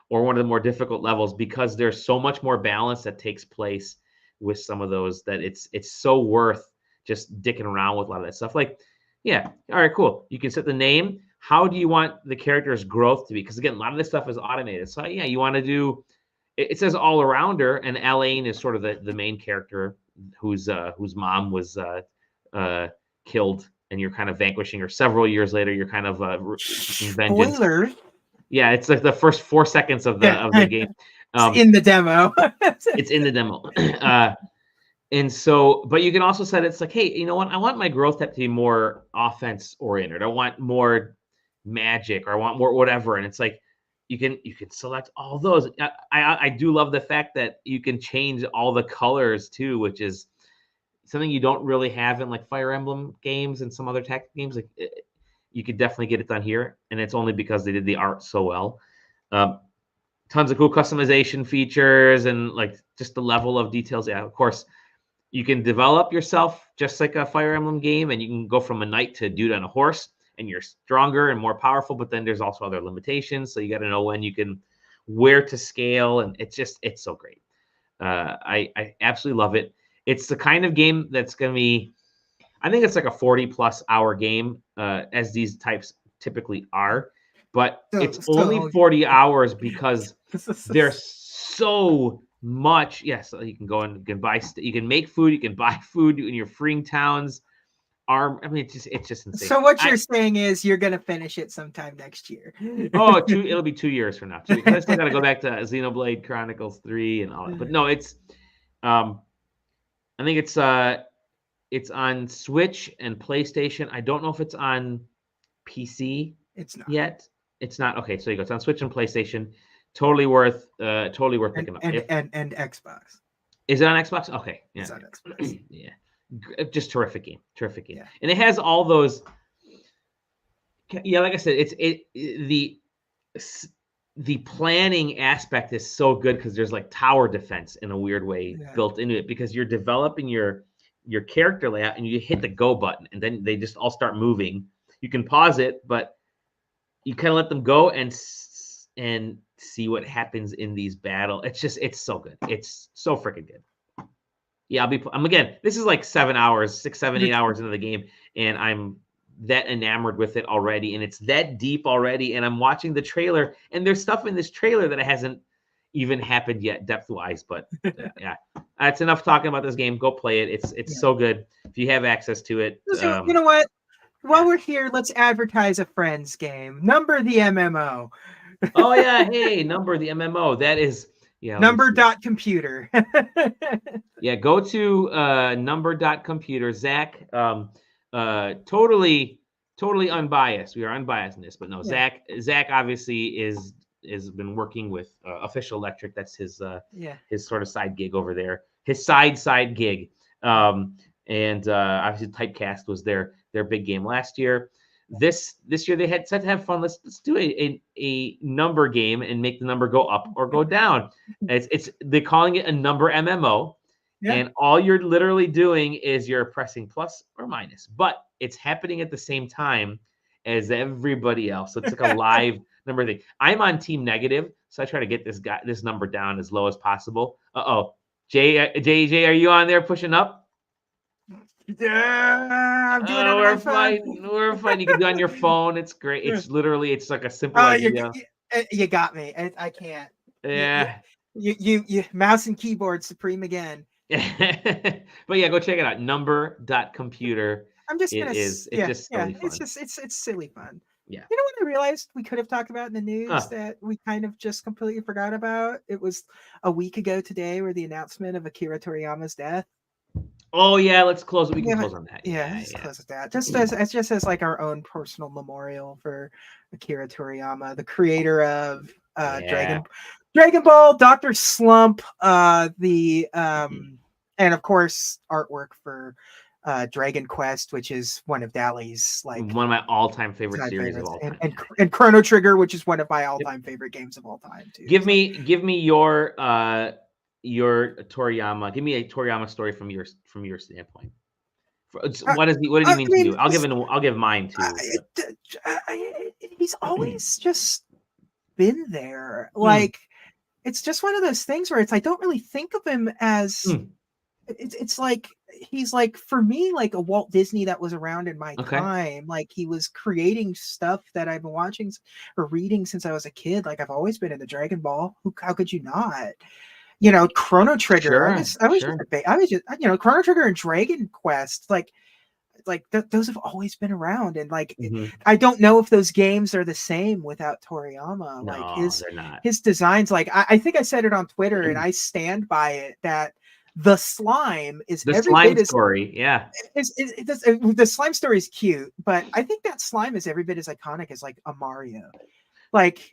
Speaker 1: or one of the more difficult levels because there's so much more balance that takes place with some of those that it's so worth just dicking around with a lot of that stuff. Like, yeah, all right, cool. You can set the name. How do you want the character's growth to be? Because again, a lot of this stuff is automated. So yeah, you want to do. It says all arounder, and Alain is sort of the main character whose mom was killed, and you're kind of vanquishing her. Several years later, you're kind of seeking vengeance.
Speaker 2: Spoiler.
Speaker 1: Yeah, it's like the first 4 seconds of the game.
Speaker 2: It's in the demo.
Speaker 1: It's in the demo. And so, but you can also set it's like, hey, you know what? I want my growth to be more offense oriented. I want more magic, or I want more whatever. And it's like you can select all those. I do love the fact that you can change all the colors too, which is something you don't really have in like Fire Emblem games and some other tactic games. Like you could definitely get it done here, and it's only because they did the art so well. Tons of cool customization features and like just the level of details. Yeah, of course, you can develop yourself just like a Fire Emblem game, and you can go from a knight to a dude on a horse, and you're stronger and more powerful. But then there's also other limitations, so you got to know where to scale, and it's so great. I absolutely love it. It's the kind of game that's going to be, I think it's like a 40+ hour game, as these types typically are, but it's only 40 hours because there's so much. Yes, you can go and you can make food, you can buy food in your freeing towns. I mean, it's just insane.
Speaker 2: So what you're saying is you're gonna finish it sometime next year.
Speaker 1: It'll be 2 years from now. Because I still got to go back to Xenoblade Chronicles 3 and all that. But no, it's I think it's on Switch and PlayStation. I don't know if it's on PC.
Speaker 2: It's not
Speaker 1: yet. It's not. Okay, so you go. It's on Switch and PlayStation. Totally worth picking up.
Speaker 2: And Xbox.
Speaker 1: Is it on Xbox? Okay. Yeah.
Speaker 2: It's on Xbox.
Speaker 1: Yeah. Just terrific game.
Speaker 2: Yeah.
Speaker 1: And it has all those. Yeah, like I said, the planning aspect is so good because there's like tower defense in a weird way built into it because you're developing your character layout and you hit the go button and then they just all start moving. You can pause it, but you kind of let them go and see what happens in these battles. It's so good. It's so freaking good. Yeah, I'm again, this is like 7 hours, 6, 7, 8 hours into the game, and I'm that enamored with it already, and it's that deep already, and I'm watching the trailer, and there's stuff in this trailer that even happened yet depth-wise. But yeah, that's enough talking about this game. Go play it. It's so good if you have access to it.
Speaker 2: So, you know what? While we're here, let's advertise a friend's game. Number the MMO.
Speaker 1: Oh yeah, hey, Number the MMO. That is
Speaker 2: Number.computer.
Speaker 1: Yeah, go to number.computer. Zach, totally unbiased. We are unbiased in this, but no, Zach obviously has been working with Official Electric. That's his sort of side gig over there. His side gig. And obviously Typecast was their big game last year. This year they had said to have fun. Let's do a number game and make the number go up or go down. They're calling it a number MMO. Yeah. And all you're literally doing is you're pressing plus or minus, but it's happening at the same time as everybody else. So it's like a live number thing. I'm on team negative, so I try to get this number down as low as possible. Jay, are you on there pushing up?
Speaker 2: Yeah, I'm doing it.
Speaker 1: We're fine. You can do it on your phone. It's great. It's like a simple idea.
Speaker 2: You got me. I can't.
Speaker 1: Yeah.
Speaker 2: You mouse and keyboard supreme again.
Speaker 1: But yeah, go check it out. Number.computer.
Speaker 2: I'm just gonna.
Speaker 1: It's just silly fun.
Speaker 2: It's silly fun.
Speaker 1: Yeah.
Speaker 2: You know what I realized we could have talked about in the news that we kind of just completely forgot about? It was a week ago today where the announcement of Akira Toriyama's death.
Speaker 1: Oh yeah, let's close. We can close on that.
Speaker 2: Let's close with that. Just as like our own personal memorial for Akira Toriyama, the creator of Dragon Ball, Dr. Slump, and of course artwork for Dragon Quest, which is one of Dali's one
Speaker 1: of my all-time favorite series of all time,
Speaker 2: and Chrono Trigger, which is one of my all-time favorite games of all time too.
Speaker 1: Give me your Toriyama. Give me a Toriyama story from your standpoint. What did he mean to you? I'll give mine too.
Speaker 2: He's always just been there. Like it's just one of those things where I don't really think of him as it's like he's like, for me, like a Walt Disney that was around in my time. Like he was creating stuff that I've been watching or reading since I was a kid. Like I've always been into Dragon Ball. How could you not? Chrono Trigger. I was just Chrono Trigger and Dragon Quest. Those have always been around, and I don't know if those games are the same without Toriyama.
Speaker 1: No, they're not.
Speaker 2: His designs, I think I said it on Twitter, and I stand by it, that the slime is
Speaker 1: the slime story. Yeah,
Speaker 2: the slime story is cute, but I think that slime is every bit as iconic as like a Mario.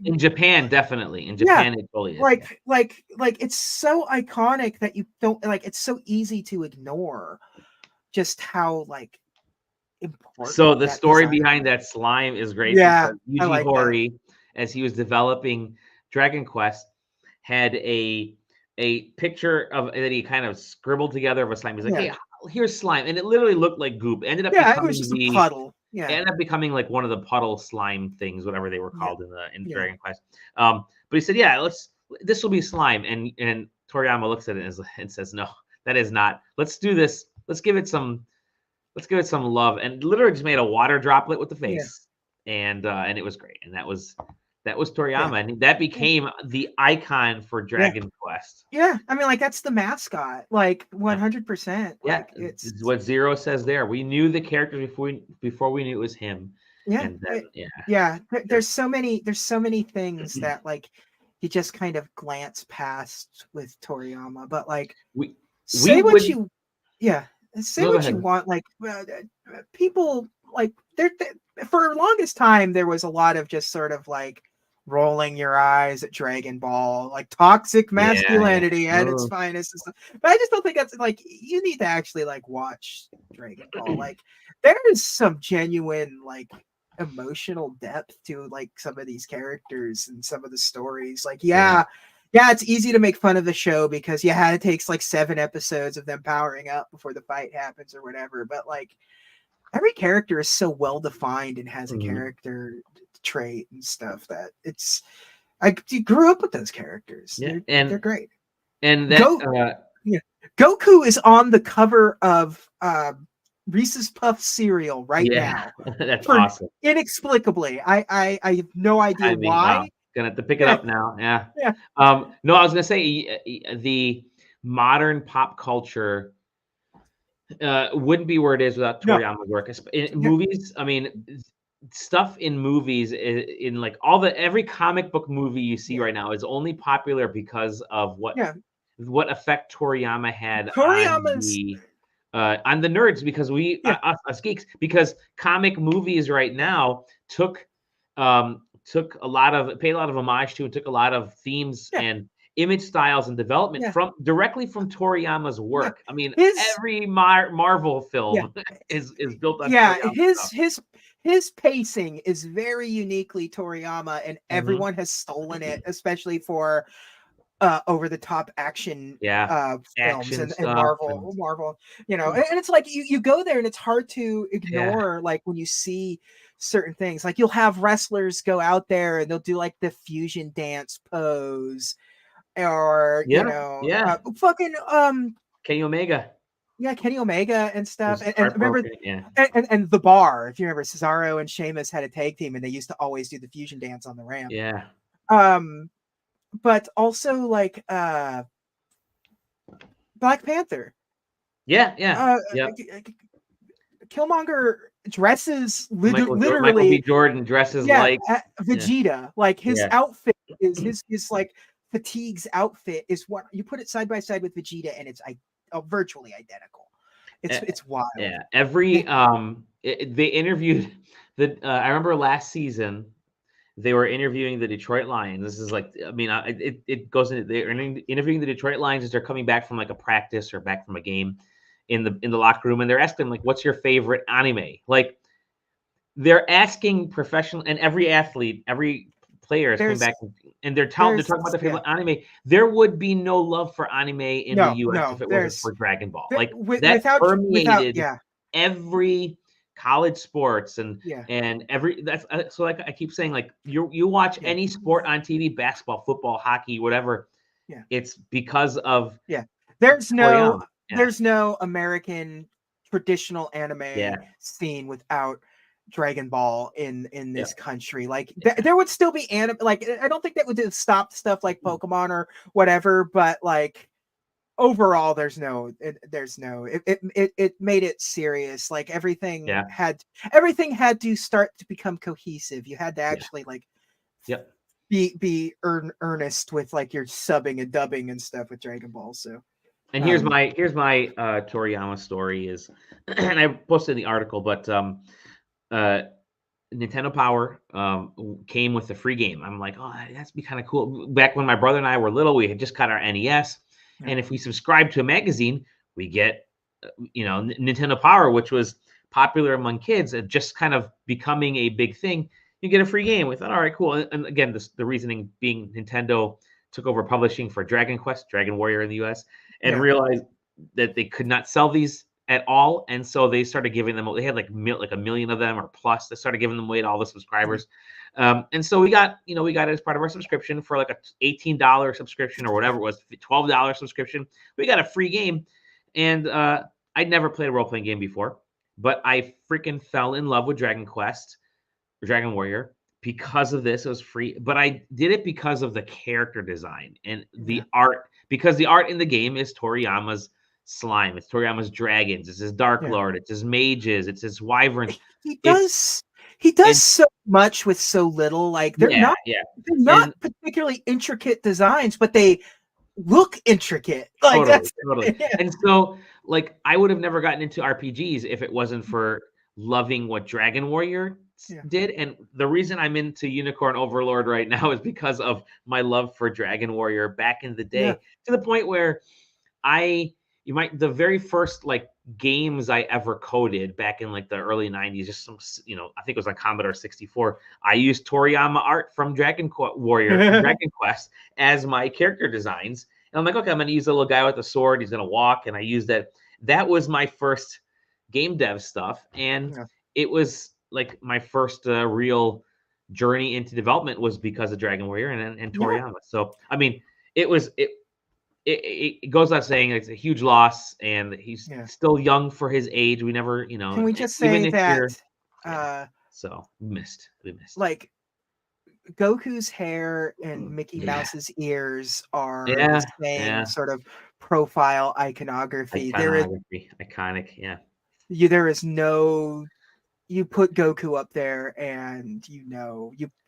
Speaker 1: In Japan, definitely. In Japan, it totally is.
Speaker 2: Like it's so iconic that you don't it's so easy to ignore just how important.
Speaker 1: So the story behind that slime is great.
Speaker 2: Yeah,
Speaker 1: Yuji Horii, as he was developing Dragon Quest, had a picture of that he kind of scribbled together of a slime. He's like, hey, here's slime, and it literally looked like goop. It ended up
Speaker 2: it was just a puddle. Yeah,
Speaker 1: it ended up becoming like one of the puddle slime things, whatever they were called in Dragon Quest. But he said, this will be slime, and Toriyama looks at it and says, no, that is not. Let's do this. Let's give it some love, and literally just made a water droplet with the face, and it was great. And that was Toriyama, and that became the icon for Dragon Quest.
Speaker 2: Yeah, I mean, that's the mascot, 100%.
Speaker 1: Yeah, it's what Zero says there. We knew the characters before we knew it was him.
Speaker 2: Yeah,
Speaker 1: and then,
Speaker 2: There's so many things that you just kind of glance past with Toriyama, but say what you want. People for the longest time there was a lot of just sort of rolling your eyes at Dragon Ball, toxic masculinity at its finest. But I just don't think that's you need to actually watch Dragon Ball. There is some genuine emotional depth to some of these characters and some of the stories. It's easy to make fun of the show because it takes 7 episodes of them powering up before the fight happens or whatever. But every character is so well defined and has a character trait and stuff that you grew up with those characters.
Speaker 1: Yeah,
Speaker 2: they're great.
Speaker 1: And that
Speaker 2: Goku is on the cover of Reese's Puff cereal now.
Speaker 1: That's awesome.
Speaker 2: Inexplicably. I have no idea why.
Speaker 1: Wow. Gonna have to pick it up now. Yeah.
Speaker 2: Yeah.
Speaker 1: No, I was gonna say the modern pop culture wouldn't be where it is without
Speaker 2: No.
Speaker 1: Toriyama's work. In
Speaker 2: Yeah.
Speaker 1: movies, I mean, stuff in movies in like every comic book movie you see
Speaker 2: Yeah.
Speaker 1: right now is only popular because of
Speaker 2: Yeah.
Speaker 1: what effect Toriyama had
Speaker 2: Toriyama's
Speaker 1: on the nerds, because
Speaker 2: yeah.
Speaker 1: us geeks, because comic movies right now took paid a lot of homage to, and took a lot of themes
Speaker 2: Yeah.
Speaker 1: and image styles and development
Speaker 2: Yeah.
Speaker 1: directly from Toriyama's
Speaker 2: Yeah.
Speaker 1: work. I mean,
Speaker 2: His
Speaker 1: every Marvel
Speaker 2: yeah.
Speaker 1: film is built on
Speaker 2: Yeah,
Speaker 1: Toriyama stuff.
Speaker 2: his pacing is very uniquely Toriyama, and
Speaker 1: Mhm.
Speaker 2: everyone has stolen it, especially for over the top action
Speaker 1: Yeah,
Speaker 2: films
Speaker 1: action
Speaker 2: and
Speaker 1: stuff and
Speaker 2: Marvel, and it's like you go there and it's hard to
Speaker 1: yeah,
Speaker 2: ignore, like when you see certain things, like you'll have wrestlers go out there and they'll do like the fusion dance pose, or
Speaker 1: yeah.
Speaker 2: fucking
Speaker 1: Kenny Omega
Speaker 2: yeah, Kenny Omega and stuff,
Speaker 1: was
Speaker 2: and remember,
Speaker 1: heartbroken. Yeah,
Speaker 2: and the bar. If you remember, Cesaro and Sheamus had a tag team, and they used to always do the fusion dance on the ramp.
Speaker 1: yeah,
Speaker 2: Um, but also like Black Panther.
Speaker 1: yeah.
Speaker 2: Uh,
Speaker 1: Yep.
Speaker 2: Killmonger dresses
Speaker 1: Michael B.
Speaker 2: literally,
Speaker 1: Jordan dresses
Speaker 2: yeah,
Speaker 1: like yeah,
Speaker 2: Vegeta. Like his
Speaker 1: yeah.
Speaker 2: outfit his like fatigues outfit is what you put it side by side with Vegeta, and it's virtually identical. It's wild.
Speaker 1: Yeah, every they interviewed I remember last season they were interviewing the Detroit Lions. This is like, I mean, it goes into, they're interviewing the Detroit Lions as they're coming back from like a practice or back from a game in the locker room, and they're asking them like, "What's your favorite anime?" Like they're asking professional, and every athlete, every player is coming back, and they're talking about their favorite anime. There would be no love for anime in the US if it wasn't for Dragon Ball. Like that permeated every college sports and every that's so like I keep saying, like you watch any sport on TV, basketball, football, hockey, whatever.
Speaker 2: Yeah,
Speaker 1: it's because of
Speaker 2: there's no
Speaker 1: Toriyama.
Speaker 2: American traditional anime scene without Dragon Ball in this country. Like there would still be anime. Like I don't think that would stop stuff like Pokemon or whatever, but like overall there's no it made it serious. Like everything had to start to become cohesive. You had to actually like be earnest with like your subbing and dubbing and stuff with Dragon Ball. So
Speaker 1: and here's my Toriyama story is and I posted in the article, but Nintendo Power came with a free game. I'm like, oh, that's be kind of cool. Back when my brother and I were little, we had just got our NES, and if we subscribe to a magazine, we get Nintendo Power, which was popular among kids, and just kind of becoming a big thing. You get a free game. We thought, all right, cool. And again, the reasoning being Nintendo took over publishing for Dragon Quest, Dragon Warrior in the US, and realized that they could not sell these at all, and so they started giving them. They had like a million of them or plus. They started giving them away to all the subscribers, and so we got it as part of our subscription for like a $18 subscription or whatever it was, $12 subscription. We got a free game, and I'd never played a role playing game before, but I freaking fell in love with Dragon Quest, Dragon Warrior, because of this. It was free, but I did it because of the character design and the art, because the art in the game is Toriyama's slime, it's Toriyama's dragons, it's his Dark Lord, it's his mages, it's his wyverns.
Speaker 2: He does so much with so little. Like they're not particularly intricate designs, but they look intricate. Like
Speaker 1: totally. And so like I would have never gotten into RPGs if it wasn't for loving what Dragon Warrior did. And the reason I'm into Unicorn Overlord right now is because of my love for Dragon Warrior back in the day, to the point where the very first like games I ever coded back in like the early 90s, just some, I think it was like Commodore 64. I used Toriyama art from Dragon Warrior, from Dragon Quest as my character designs. And I'm like, okay, I'm going to use a little guy with a sword. He's going to walk. And I used that. That was my first game dev stuff. And it was like my first real journey into development was because of Dragon Warrior and Toriyama. So, I mean, it goes without saying it's a huge loss, and he's still young for his age. We never,
Speaker 2: Can we just say that?
Speaker 1: So we missed.
Speaker 2: Like Goku's hair and Mickey Mouse's ears are
Speaker 1: Yeah,
Speaker 2: the same
Speaker 1: yeah.
Speaker 2: sort of profile iconography.
Speaker 1: Iconography, iconic. Yeah.
Speaker 2: There is no, you put Goku up there and you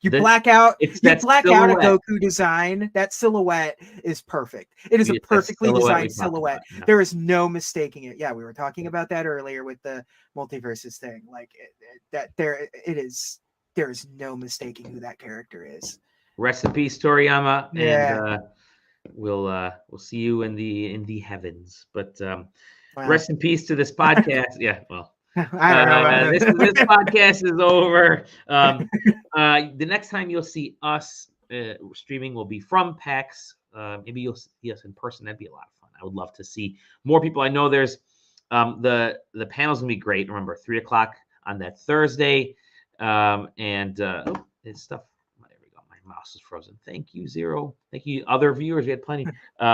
Speaker 1: The
Speaker 2: black out
Speaker 1: it's
Speaker 2: you
Speaker 1: that
Speaker 2: black out a
Speaker 1: silhouette.
Speaker 2: Goku design. That silhouette is perfect. It is a
Speaker 1: It's that
Speaker 2: perfectly
Speaker 1: silhouette we
Speaker 2: designed
Speaker 1: talked about.
Speaker 2: silhouette.
Speaker 1: Yeah.
Speaker 2: There is no mistaking it. Yeah, we were talking about that earlier with the multiverses thing. Like there is no mistaking who that character is.
Speaker 1: Rest in peace, Toriyama, and
Speaker 2: Yeah.
Speaker 1: we'll see you in the heavens. But
Speaker 2: Wow.
Speaker 1: rest in peace to this podcast. Yeah, well,
Speaker 2: I don't know about
Speaker 1: this podcast is over. The next time you'll see us streaming will be from PAX. Maybe you'll see us in person. That'd be a lot of fun. I would love to see more people. I know there's the panel's gonna be great. Remember, 3:00 on that Thursday, it's stuff. There we go. My mouse is frozen. Thank you, Zero. Thank you, other viewers. We had plenty.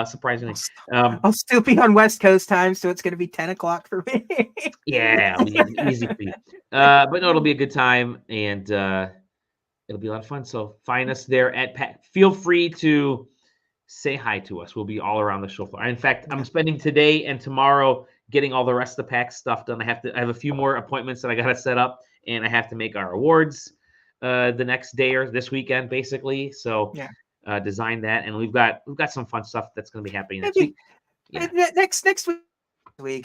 Speaker 1: Surprisingly,
Speaker 2: I'll still be on West Coast time, so it's gonna be 10:00 for me.
Speaker 1: yeah, easy for you. But no, it'll be a good time, and it'll be a lot of fun. So find us there at PAX. Feel free to say hi to us. We'll be all around the show floor. In fact, I'm spending today and tomorrow getting all the rest of the PAX stuff done. I have a few more appointments that I got to set up, and I have to make our awards the next day or this weekend, basically. So design that, and we've got some fun stuff that's going to be happening next week.
Speaker 2: Yeah. Next week,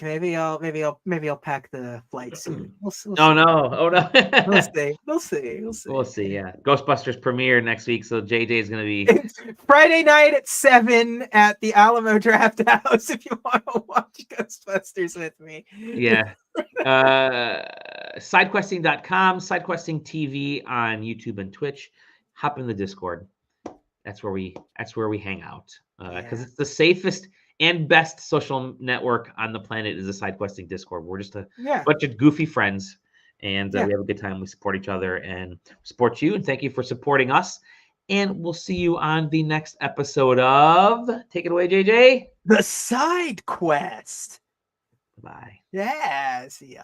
Speaker 2: maybe I'll pack the flight soon. We'll see.
Speaker 1: Oh no!
Speaker 2: We'll see.
Speaker 1: We'll see. Yeah, Ghostbusters premiere next week, so JJ is going to be
Speaker 2: Friday night at 7 at the Alamo Draft House. If you want to watch Ghostbusters with me,
Speaker 1: yeah. SideQuesting.com, SideQuesting TV on YouTube and Twitch. Hop in the Discord. That's where we hang out because it's the safest and best social network on the planet is the SideQuesting Discord. We're just a bunch of goofy friends, and we have a good time. We support each other and support you. And thank you for supporting us. And we'll see you on the next episode of Take It Away, JJ.
Speaker 2: The SideQuest.
Speaker 1: Bye.
Speaker 2: Yeah. See ya.